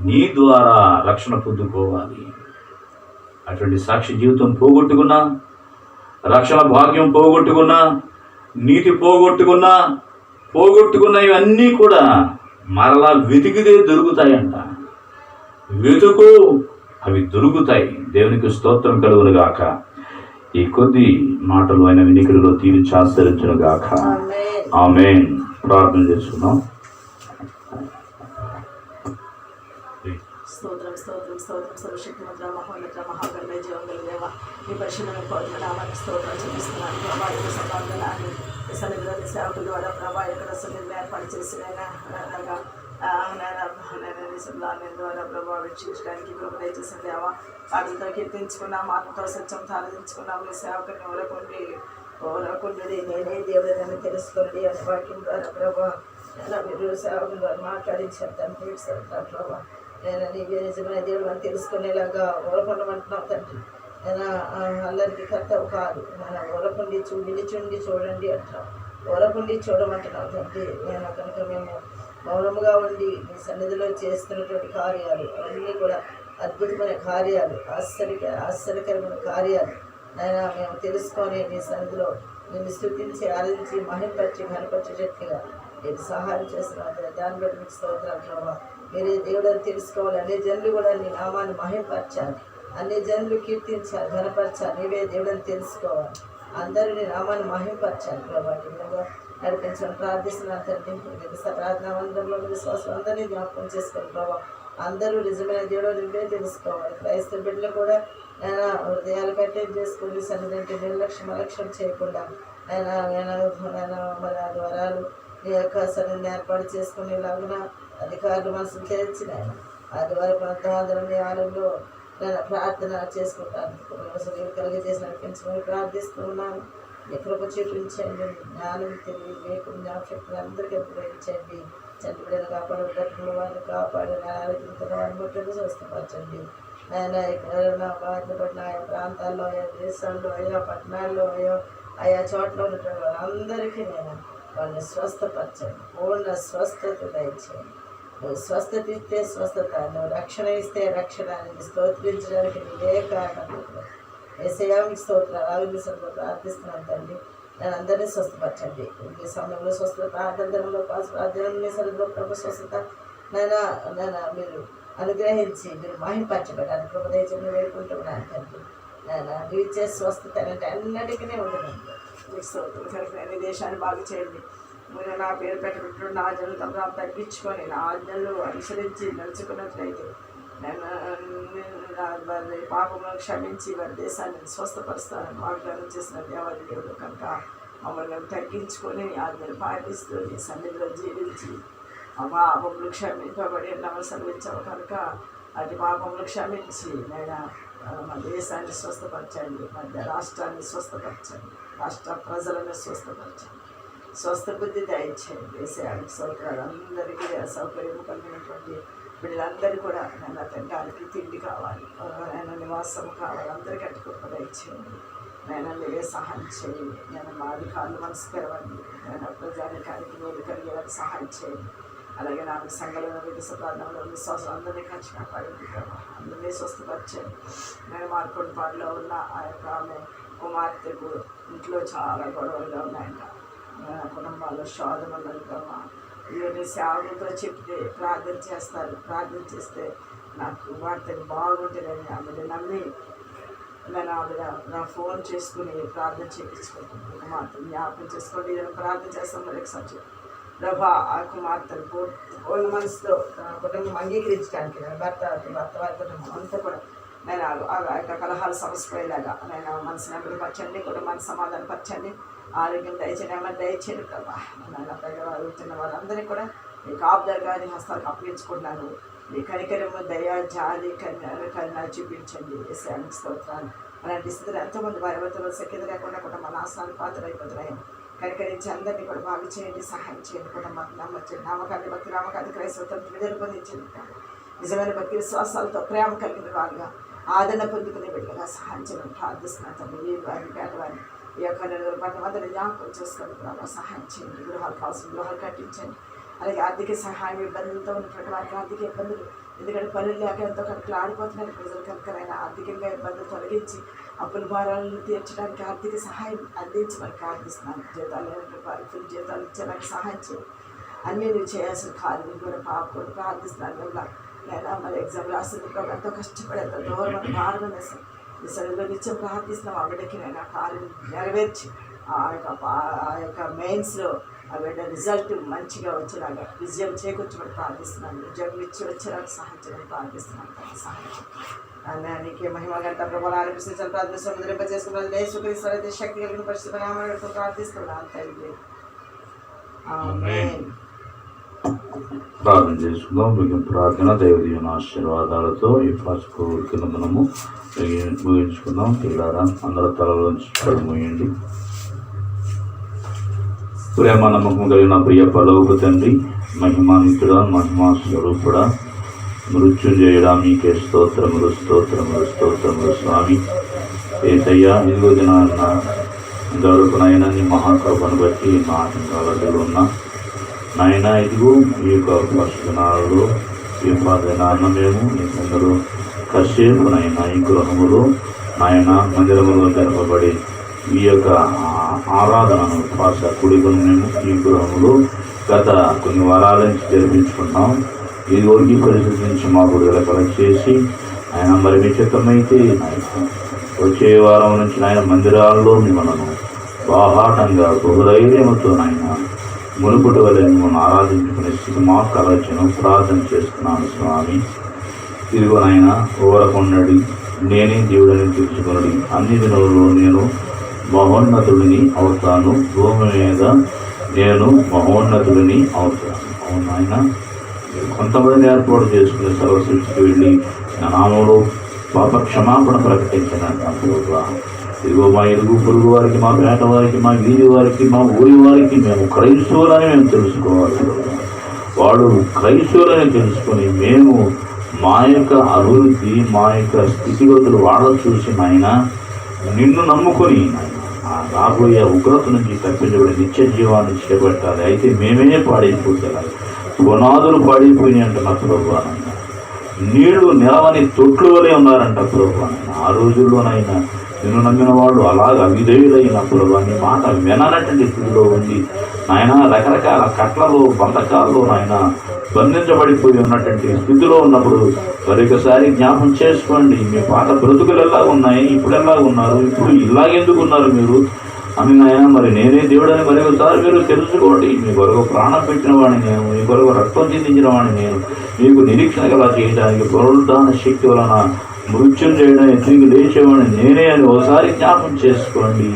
నీ ద్వారా రక్షణ పొందుకోవాలి. అటువంటి సాక్షి జీవితం పోగొట్టుకున్నా, రక్షణ భాగ్యం పోగొట్టుకున్నా, నీతి పోగొట్టుకున్నా, ఇవన్నీ కూడా మరలా వెతికితే దొరుకుతాయంట. వెతుకు, అవి దొరుకుతాయి. దేవునికి స్తోత్రం కలుగును గాక. ఈ కొద్ది మాటలు ఆయన వినికిడిలో తీర్చి ఆశ్రయించును గాక. ఆమేన్. ప్రార్థన చేసుకుందాం. స్తోత్రం స్తోత్రం స్తోత్రం సర్వశక్తిమంతుడ మహోన్నత మహాగణ జీవంగల దేవ, నీ పరిశుద్ధమైన పవిత్ర నామానికి స్తోత్రం చూపిస్తున్నాను ప్రభా. ఈ సమాధానాన్ని సన్నిధిలో సేవకుల ద్వారా ప్రభా ఇక్కడ సన్నిధిని ఏర్పాటు చేసిన ద్వారా ప్రభావ వీక్షించడానికి కృప దయచేసిన దేవ. వాటితో కీర్తించుకున్నాం, ఆత్మతో సత్యం ఆరాధించుకున్నాం. నీ సేవకుని ఓరకుండి నేనే దేవుడని తెలుసుకోండి అనే వాక్యం ద్వారా ప్రభా ఎలా మీరు సేవకుల ద్వారా మాట్లాడించారు తండ్రి. ప్రభా నేను నీవే నిజమైన దేవుడు అని తెలుసుకునేలాగా ఓరకుండమంటున్నావు తండ్రి. నేను అందరికీ కర్తవు కాదు, నేను ఓరకుండి నిలిచుండి చూడండి అంటున్నావు, ఓరకుండి చూడమంటున్నావు తండ్రి. నేను కనుక మేము మౌనముగా ఉండి నీ సన్నిధిలో చేస్తున్నటువంటి కార్యాలు అవన్నీ కూడా అద్భుతమైన కార్యాలు, ఆశ్చర్యకరమైన కార్యాలు అయినా మేము తెలుసుకొని నీ సన్నిధిలో నిన్ను స్తుతించి ఆరాధించి మహింపరిచి ఘనపరిచేటట్టుగా నేను సహాయం చేస్తున్నాను. దాన్ని బట్టి మీకు స్తోత్రాలు ప్రభావ. మీరే దేవుడని తెలుసుకోవాలి, అన్ని జనులు కూడా నీ నామాన్ని మహింపరచాలి, అన్ని జనులు కీర్తించాలి, ఘనపరచాలి. నీవే దేవుడని తెలుసుకోవాలి, అందరూ నీ నామాన్ని మహింపరచాలి ప్రభావ. విధంగా నడిపించమని ప్రార్థిస్తున్నాను తండ్రి. ప్రార్థనా మందిరంలో విశ్వాసం అందరినీ జ్ఞాపకం చేసుకోండి ప్రభావ. అందరూ నిజమైన దేవుడు నువ్వే తెలుసుకోవాలి. క్రైస్తవ బిడ్డలు కూడా ఆయన హృదయాలు కట్టేది చేసుకుని సన్నిధి నిర్లక్ష్యం చేయకుండా ఆయన మరి ఆ ద్వారాలు నీ యొక్క సన్నిధిని ఏర్పాటు చేసుకునేలాగున అధికారులు మనసులు తెచ్చిన ఆయన ఆ ద్వారా ప్రాంతాంధ్రం ఆలయంలో నేను ప్రార్థన చేసుకుంటాను. కలిగజేసి నడిపించమని ప్రార్థిస్తున్నాను. నీ కృప చూపించండి, జ్ఞానం తెలివి వేకుని జ్ఞాపశక్తులు అందరికీ అనుగ్రహించండి. చనిపోయిన కాపాడు వారిని కాపాడి ఆరోగ్యంతో వారిని ముట్టండి, స్వస్థపరచండి. ఆయన ఎక్కడైనా బాధపడిన ఆయా ప్రాంతాల్లో, ఆయా దేశాల్లో, ఆయా పట్టణాల్లో, ఆయా చోట్ల ఉన్నటువంటి వాళ్ళందరికీ నేను వాళ్ళని స్వస్థపరచండి, పూర్ణ స్వస్థత దయచేయండి. నువ్వు స్వస్థత ఇస్తే స్వస్థత, నువ్వు రక్షణ ఇస్తే రక్షణ, నీకు స్తోత్రించడానికి నీవే కారణం. ఏసయానికి స్తోత్రాలు ఆవిర్భావంలో ప్రార్థిస్తున్నాను తండ్రి. నేను అందరినీ స్వస్థపరచండి. ఈ సమయంలో స్వస్థత ప్రార్థనలో ప్రార్థన సరిగ్గా ప్రభు స్వస్థత నైనా మీరు అనుగ్రహించి మీరు మహింపరచబడాలని కృప దయచేసి వేడుకుంటున్నాను తండ్రి. నువ్వు ఇచ్చే స్వస్థత అంటే అన్నిటికీ ఉంటుంది. మీకు దేశాన్ని బాగు చేయండి. మీరు నా పేరు పెట్టబెట్టు నా జనులు తమ తగ్గించుకొని నా ఆజ్ఞలు అనుసరించి నడుచుకున్నట్లయితే నేను వారి పాపములను క్షమించి వారి దేశాన్ని స్వస్థపరుస్తానని వాగ్దానం చేసిన దేవుడు కనుక మమ్మల్ని తగ్గించుకొని ఆజ్ఞలు పాటిస్తూ నీ సన్నిధిలో జీవించి ఆ పాపములు క్షమింపబడి నమస్కరించావు కనుక అటు పాపములు క్షమించి నేను మా దేశాన్ని స్వస్థపరచండి, మధ్య రాష్ట్రాన్ని స్వస్థపరచండి, రాష్ట్ర ప్రజలను స్వస్థపరచండి, స్వస్థ బుద్ధి దయచేయండి. దేశానికి సౌకర్యాలు అందరికీ సౌకర్యం కలిగినటువంటి వీళ్ళందరూ కూడా నేను తినడానికి తిండి కావాలి, నేను నివాసం కావాలి, అందరికీ అట్టుకుని దయచేయండి. నేను మీరే సహాయం చేయండి. నేను మా అధికారులు మనసు తెరవండి. నేను ప్రజానికానికి మేలు కలిగేవారికి సహాయం చేయండి. అలాగే నాకు సంఘంలో ప్రార్థనలో విశ్వాసం అందరినీ ఖర్చు కాపాడింది కదా, అందరినీ స్వస్థపరిచండి. నేను మార్కొండపాడులో ఉన్న ఆ యొక్క ఆమె కుమార్తెకు ఇంట్లో చాలా గొడవలుగా ఉన్నాయంట, కుటుంబాల్లో శోధనలు కదా. ఇవన్నీ సేవలతో చెప్తే ప్రార్థన చేస్తారు, ప్రార్థన చేస్తే నాకు కుమార్తెకు బాగుంటుందని ఆమెను నమ్మి నేను ఆవిడ నా ఫోన్ చేసుకుని ప్రార్థన చేయించుకుంటాను. కుమార్తె జ్ఞాపకం చేసుకోండి, నేను ప్రార్థన చేస్తాను. మరి సబ్జెక్ట్ ప్రభా ఆ కుమార్తెను పూర్ణ మనసుతో కుటుంబం అంగీకరించడానికి భర్త వారి కుటుంబం అంతా కూడా నేను ఆ యొక్క కలహాలు సమసిపోయేలాగా నేను మనసుని అభివృద్ధిపరచండి, కుటుంబాన్ని సమాధానపరచండి, ఆరోగ్యం దయచేయండి, ఏమైనా దయచేయండి ప్రభా. నాయన పేదవారు వచ్చిన వాళ్ళందరినీ కూడా మీ కాపుదల గారి హస్తాలకు అప్పగించుకుంటున్నాను. మీ కనికరము దయ జాలి కరుణ చూపించండి. ఏసానికి స్తోత్రాలు. అలాంటి స్థితిలో ఎంతోమంది భయభర్తలు శక్యత లేకుండా కూడా మన ఆసనాలు పాత్రలు అయిపోతున్నాయి. కనికరించి అందరినీ కూడా బాగు చేయండి, సహాయం చేయండి. కూడా మాకు నమ్మచ్చండి, నామకాన్ని భక్తి నామకాన్ని క్రైస్తవత్వం విడుదలపొందించండి. నిజమైన భక్తి విశ్వాసాలతో ప్రేమ కలిగిన వాళ్ళుగా ఆదరణ పొందుకునే బిడ్డగా సహాయం చేయడం ప్రార్థిస్తున్నాను. తల్లి వారిని పేదవారిని ఈ యొక్క పట్టమందరిని జ్ఞాపకం చేసుకొని ప్రభావ సహాయం చేయండి. గృహాలు కావాల్సిన గృహాలు కట్టించండి. అలాగే ఆర్థిక సహాయం ఇబ్బందులతో ఉన్నటువంటి వారికి ఆర్థిక ఇబ్బందులు, ఎందుకంటే పనులు లేక ఎంతో కనుకలు ఆడిపోతున్నారు ప్రజలు కనుక ఆర్థికంగా ఇబ్బందులు తొలగించి అప్పుల భారాలను తీర్చడానికి ఆర్థిక సహాయం అందించమని ప్రార్థిస్తున్నాను. జీతాలు లేనటువంటి వారికి ఫుల్ జీతాలు ఇచ్చేదానికి సహాయం చేయండి. అన్నీ నువ్వు చేయాల్సిన కార్యం కూడా పాపం ప్రార్థిస్తున్నాను. లేదా మరి ఎగ్జామ్ రాసింది కూడా ఎంతో కష్టపడి ఎంతో దూరం భారం వేసాను. ఈ సరిగ్గా నిత్యం ప్రార్థిస్తున్నాం. ఆ బిడ్డకి నేను ఆ కార్యం నెరవేర్చి ఆ యొక్క మెయిన్స్లో ఆ బిడ్డ రిజల్ట్ మంచిగా వచ్చేలాగా విజయం చేకూర్చమని ప్రార్థిస్తున్నాను. ఉద్యోగం ఇచ్చి వచ్చేలాగా సహాయం చేయమని ప్రార్థిస్తున్నాను. సహాయం నీకే మహిమ గంట ప్రభావాలు అనిపిస్తుంది. ప్రార్థిస్తున్నాం. ముద్రింపజేసుకున్నాను. దేశకరిస్తే శక్తి కలిగిన పరిస్థితి నామతో ప్రార్థిస్తున్నాను తండ్రి. ఆమేన్. ప్రార్థన చేసుకుందాం. మీకు ప్రార్థన దైవదీవన ఆశీర్వాదాలతో ఈ పసుపు మనము ముగించుకుందాం. పిల్లారా అందరూ తలలోంచి మూయండి. ప్రేమ నమ్మకం కలిగిన ప్రియ పరలోక తండ్రి, మహిమాన్వితుడా, మహిమా స్వరూపుడా, మృత్యుంజయుడా, మీకే స్తోత్రములు స్తోత్రములు స్తోత్రములు స్వామి. ఏసయ్యా ఇదిగో దినాన్న ఇంతవరకు నాయన నీ మహాకృపను బట్టి మా ఆటంకాలలో ఉన్న నాయన ఇదిగో ఈ యొక్క వర్షనాలలో ఈ పాదనాన్న మేము నీకందరూ కసేపు నాయన ఈ గృహములో నాయన మందిరములో జరపబడి ఈ యొక్క ఆరాధనను పాస కుడికను మేము ఈ గృహంలో గత కొన్ని వారాల నుంచి జరిపించుకున్నాం. ఇది ఈ పరిస్థితి నుంచి మా విడుదల కలెక్ట్ చేసి ఆయన మరి మీ చిత్తమైతే వచ్చే వారం నుంచి ఆయన మందిరాల్లో మిమ్మల్ని బాహాటంగా బహుధైర్యంతో నాయన మునుపుటి వల్ల మిమ్మల్ని ఆరాధించుకునే స్థితి మాకు కలచను ప్రార్థన చేస్తున్నాను స్వామి. ఇదిగో నాయన ఓరకొండడి నేనే దేవుడని తెలుసుకునడి అన్ని దినాలలో నేను మహోన్నతుడిని అవుతాను, భూమి మీద నేను మహోన్నతుడిని అవుతాను. అవును ఆయన కొంతమందిని ఏర్పాటు చేసుకునే సర్వసృష్టికి వెళ్ళి నా నామంలో పాప క్షమాపణ ప్రకటించినట్టు ఇదిగో మా ఇరుగు పొరుగు వారికి, మా పేట వారికి, మా వీధి వారికి, మా ఊరి వారికి మేము క్రైస్తవులని మేము తెలుసుకోవాలి. వాడు క్రైస్తవులని తెలుసుకొని మేము మా యొక్క అభివృద్ధి, మా యొక్క స్థితిగతులు వాళ్ళని చూసి నాయన నిన్ను నమ్ముకొని రాబోయే ఉగ్రత నుంచి తప్పించబడి నిత్య జీవాన్ని చేపట్టాలి. అయితే మేమే పాడైపోతాయి, పునాదులు పాడైపోయినాయి అంటున్నా ప్రభువానైనా. నీళ్లు నిలవని తొట్లు వలె ఉన్నారంట ప్రభువానైనా. ఆ రోజుల్లోనైనా నిన్ను నమ్మిన వాళ్ళు అలాగ అవిధేయులైన ప్రభువాన్ని మాట విననటువంటి స్థితిలో ఉంది నాయన. రకరకాల కట్లలో బంధకాల్లో నాయన బంధించబడిపోయి ఉన్నటువంటి స్థితిలో ఉన్నప్పుడు మరొకసారి జ్ఞాపం చేసుకోండి. మీ పాత బ్రతుకులు ఎలా ఉన్నాయి, ఇప్పుడు ఎలా ఉన్నారు, ఇప్పుడు ఇలాగెందుకు ఉన్నారు మీరు అని నాయన మరి నేనే దేవుడని మరి ఒకసారి మీరు తెలుసుకోండి. మీ కొరకు ప్రాణం పెట్టిన వాడిని నేను, మీ కొరకు రక్తం చెందించిన వాడిని నేను, మీకు నిరీక్షణ గల చేయడానికి పునరుద్ధాన శక్తి వలన మృత్యుంజయుడని తిరిగి లేచేవాడిని నేనే అని ఒకసారి జ్ఞాపకం చేసుకోండి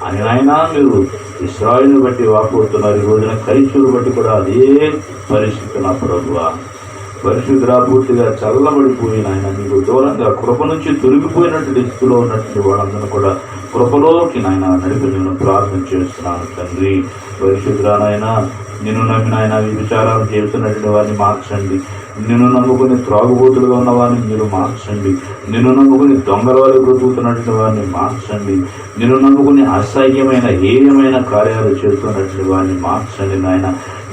అని నాయన మీరు ఇశ్రాయేలును బట్టి వాపోతున్నారు. ఈ రోజున క్రైస్తవులు బట్టి కూడా అదే పరిస్థితి నా ప్రభువా. పరిశుద్ధ పూర్తిగా చల్లబడిపోయిన ఆయన మీకు దూరంగా కృప నుంచి తొలగిపోయినటువంటి స్థితిలో ఉన్నటువంటి వాళ్ళందరూ కూడా కృపలోకి నాయన నడిపి నేను ప్రార్థన చేస్తున్నాను తండ్రి. పరిశుద్ధరానైనా నిన్ను నమ్మిన ఆయన విచారాలు చేస్తున్నటువంటి వారిని మార్చండి. నిన్ను నమ్ముకుని త్రాగుబోతులుగా ఉన్న వారిని మీరు మార్చండి. నిన్ను నమ్ముకుని దొంగల వారు బ్రతుకుతున్నటువంటి వారిని మార్చండి. నిన్ను నమ్ముకుని అసహ్యమైన హేయమైన కార్యాలు చేస్తున్నటువంటి వారిని మార్చండి నాయన.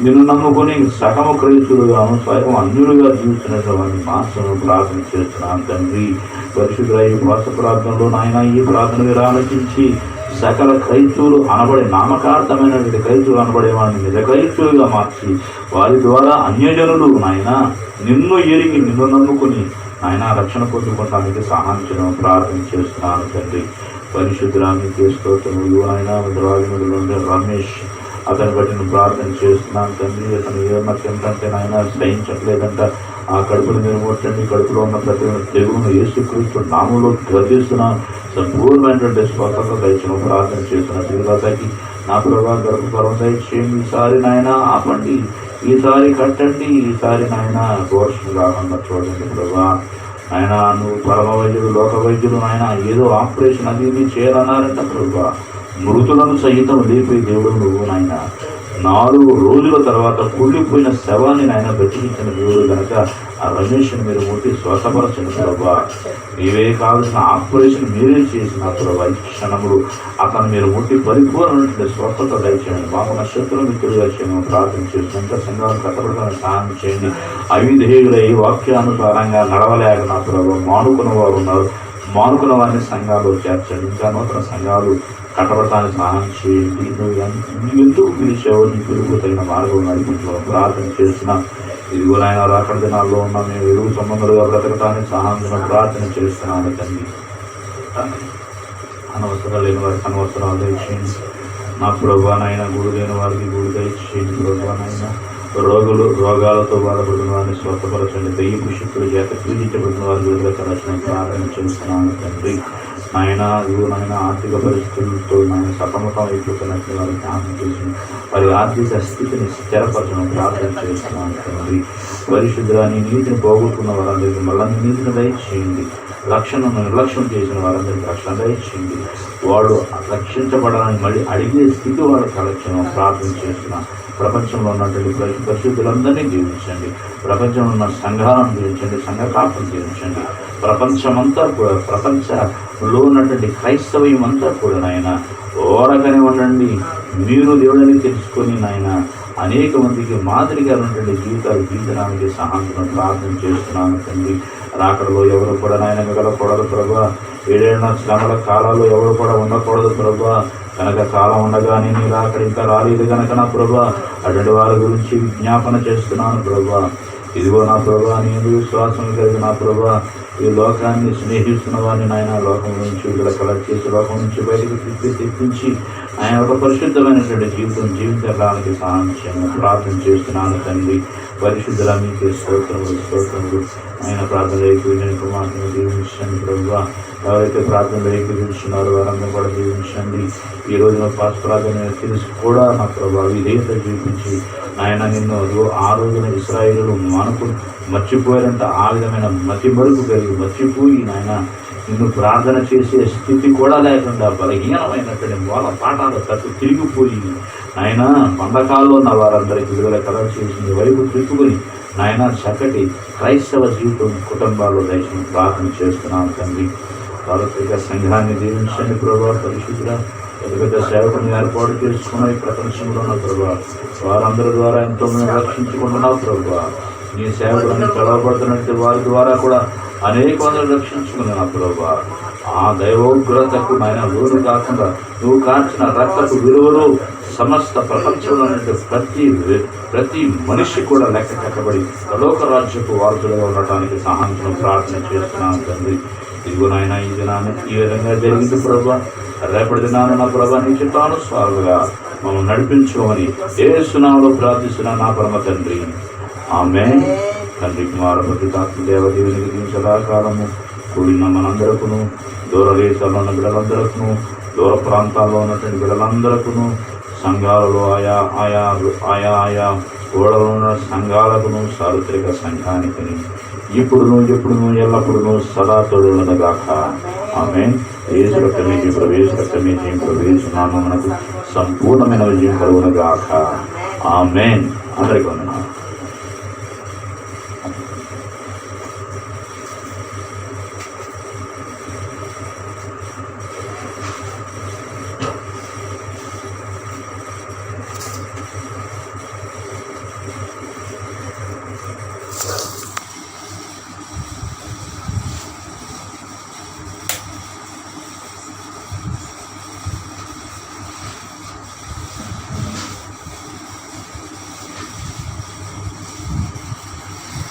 నిన్ను నమ్ముకుని సగము క్రైస్తులుగాను స్వయం అన్యులుగా జీవిస్తున్నటువంటి వారిని మార్చను ప్రార్థన చేస్తున్నాను తండ్రి. పరిశుద్ధ ఈ వాస ప్రార్థనలో నాయన ఈ ప్రార్థన మీరు ఆలోచించి సకల క్రైస్తవులు అనబడే నామకార్థమైనటువంటి క్రైస్తవులు అనబడే వాడిని నిజ క్రైస్తవులుగా మార్చి వారి ద్వారా అన్యజనులు నాయన నిన్ను ఎరిగి నిన్ను నమ్ముకుని ఆయన రక్షణ పొందుకోవడానికి సహాయం చేయడం ప్రార్థన చేస్తున్నాను తండ్రి. పరిశుద్ధరాన్ని స్తోత్రములు ఆయన రాజములు రమేష్ అతని బట్టి నేను ప్రార్థన చేస్తున్నాను తండ్రి. అతను ఏమన్నా నాయన సహించట్లేదంట. ఆ కడుపును మీరు ముట్టండి. కడుపులో ఉన్న ప్రతి తెగులను యేసుక్రీస్తు నామంలో గర్జిస్తున్నాను. సంపూర్ణమైనటువంటి స్వతంత్ర దయచేయడం ప్రార్థన చేస్తున్న తిరుగతకి నా ప్రభావ గర్భ పర్వం దయచేయండి. ఈసారి నాయన ఆపండి, ఈసారి కట్టండి, ఈసారి నాయన ఘోషణ కాకుండా చూడండి ప్రభా. ఆయన నువ్వు పరమ వైద్యుడు లోక వైద్యుడు నాయన ఏదో ఆపరేషన్ అది ఇది చేయాలన్నారంట ప్రభా. మృతులను సహితం లేపే దేవుడు నువ్వు నాయన. 4 రోజుల తర్వాత కుళ్ళిపోయిన శవాన్ని నాయన బ్రతికించిన దేవుడు కనుక ఆ రమేష్ని మీరు ముట్టి స్వస్థపరచండి ప్రభా. నీవే కావాల్సిన ఆపరేషన్ మీరే చేసిన ప్రభా. ఈ క్షణములు అతను మీరు ముట్టి పరిపూర్ణమైనటువంటి స్వస్థత దయచేయండి. మాకు నక్షత్రం మిత్రులుగా చేయడం ప్రార్థన చేసినంత సంఘాలు కట్టబడడానికి సహాయం చేయండి. అవిధేయులై వాక్యానుసారంగా నడవలేక నా ప్రభావ మానుకున్న వారు ఉన్నారు. మానుకున్న వారిని సంఘాలు చేర్చండి. ఇంకా నూతన సంఘాలు కట్టబడటానికి సహాయం చేయండి. నువ్వు ఎందుకు పిలిచావో నీ పిలుపు తగిన మార్గం నడిపించడం ప్రార్థన చేస్తున్నాం. ఇదిగో నాయన రాకడ దినాల్లో ఉన్న మేము ఎరువు సంబంధాలుగా బ్రతకటానికి సహాయం ప్రార్థన చేస్తున్నాను తండ్రి. అనవసరం లేని వారికి అనవసరాలు దయచేయండి నా ప్రభా. నాయన గుడి లేని వారికి గుడి దయచేయండి ప్రభా. నాయన రోగాలతో బాధపడిన వారిని స్వస్థపరచండి. దయ్యపు శక్తుల చేత పీడించబడిన వారి విడుదల కలసిన ప్రార్థన చేస్తున్నాను తండ్రి. నాయన ఇదిగో నాయన ఆర్థిక పరిస్థితులతో నాయన సతమతం అయిపోతున్నట్లు వారికి జ్ఞాపకం చేసి వారి ఆర్థిక స్థితిని స్థిరపరచడం ప్రార్థన చేస్తున్నాను తండ్రి. పరిశుద్ధాన్ని నీతిని పోగొట్టుకున్న వారందరికీ మళ్ళీ నీతిని దయచేయండి. రక్షణను నిర్లక్ష్యం చేసిన వారందరికీ రక్షణ దయచేయండి. వాడు రక్షించబడాలని మళ్ళీ అడిగే స్థితి వాడు కలెక్షన్ ప్రార్థన చేస్తున్నాను. ప్రపంచంలో ఉన్నటువంటి పరిశుద్ధులందరినీ దీవించండి. ప్రపంచంలో ఉన్న సంఘాలను దీవించండి. సంఘ కాపులను దీవించండి. ప్రపంచమంతా కూడా ప్రపంచంలో ఉన్నటువంటి క్రైస్తవ్యం అంతా కూడా నాయన ఓరకనే ఉండండి. మీరు దేవుడని తెలుసుకొని నాయన అనేక మందికి మాదిరిగా ఉన్నటువంటి జీవితాలు జీవించడానికి సహాయం ప్రార్థన చేస్తున్నాను తండ్రి. రాకడలో ఎవరు కూడా నాయన మిగలకూడదు ప్రభా. 7 ఏళ్ల శ్రమల కాలాల్లో ఎవరు కూడా ఉండకూడదు ప్రభా. కనుక కాలం ఉండగానే నీ రాకడ ఇంకా రాలేదు కనుక నా ప్రభా అటువంటి వారి గురించి విజ్ఞాపన చేస్తున్నాను ప్రభా. ఇదిగో నా ప్రభా నేను విశ్వాసం కలిగి నా ప్రభా ఈ లోకాన్ని స్నేహిస్తున్న వారిని నాయన లోకం నుంచి విడుదల కలెక్ట్ చేసి లోకం నుంచి బయటకు తెప్పించి ఆయన ఒక పరిశుద్ధమైనటువంటి జీవితం జీవించడానికి సహాయం చేయమని ప్రార్థన చేస్తున్నాను తండ్రి. పరిశుద్ధుల మీకే స్తోత్రములు ఆయన ప్రార్థన ఏకీవించని కుమార్తెను దీవించండి ప్రభా. ఎవరైతే ప్రార్థనలు ఏకీవించున్నారో వారందరూ కూడా దీవించండి. ఈ రోజున ప్రార్థన తెలిసి కూడా నా ప్రభా విధేయత చూపించి ఆయన నిన్ను ఆ రోజున ఇశ్రాయేలు మర్చిపోయారంట. ఆ విధమైన మతి మరుపు కలిగి మర్చిపోయి నాయన నిన్ను ప్రార్థన చేసే స్థితి కూడా లేకుండా బలహీనమైనటువంటి వాళ్ళ పాఠాలు తట్టు తిరిగిపోయి ఆయన బంధకాల్లో ఉన్న వారందరికీ విడుదల కలర్ చేసింది వైపు తిప్పుకొని నాయన చక్కటి క్రైస్తవ జీవితం కుటుంబాల్లో దయచేసి ప్రార్థన చేస్తున్నాను తండ్రి. భారతీయ సంఘాన్ని దీవించండి ప్రభా. పరిశుద్ధుల పెద్ద సేవకుని ఏర్పాటు చేసుకున్న ఈ ప్రపంచంలో ఉన్న ప్రభా వారందరి ద్వారా ఎంతోమంది రక్షించుకుంటున్నావు ప్రభా. నీ సేవకులను పిలవబడుతున్నట్టు వారి ద్వారా కూడా అనేక మందిని రక్షించుకున్నా ప్రభా. ఆ దైవోగ్రతకు నాయన లోను కాకుండా నువ్వు కాల్చిన రక్తపు విలువలు సమస్త ప్రపంచంలో ప్రతి మనిషి కూడా లెక్క కట్టబడి పరలోక రాజ్యపు వారసులుగా ఉండటానికి సహాయం ప్రార్థన చేస్తున్నాను తండ్రి. ఇదిగో నాయన ఈ దినాన్ని ఈ విధంగా జరిగింది ప్రభా. రేపటి దినాన నా ప్రభా నీ చిత్తానుసారుగా మమ్మల్ని నడిపించుకోమని యేసు నామములో ప్రార్థిస్తున్నాను నా పరమ తండ్రి. ఆమేన్. తండ్రి కుమార పరిశుద్ధాత్మ దేవదేవునికి సదాకాలము కూడిన మనందరకును, దూర దేశాల్లో ఉన్న బిడ్డలందరకును, దూర ప్రాంతాల్లో ఉన్నటువంటి బిడ్డలందరకును, సంఘాలలో ఆయా ఆయా ఆయా ఆయా ఓడలో ఉన్న సంఘాలకును, సార్వత్రిక సంఘానికి ఇప్పుడును ఎప్పుడును ఎల్లప్పుడును సదా తోడుగాక. ఆమేన్. యేసు రక్తమే ప్రవేశిస్తున్నాము మనకు సంపూర్ణమైన విజయం కలుగునగాక. ఆమేన్. అందరికీ వందనాలు.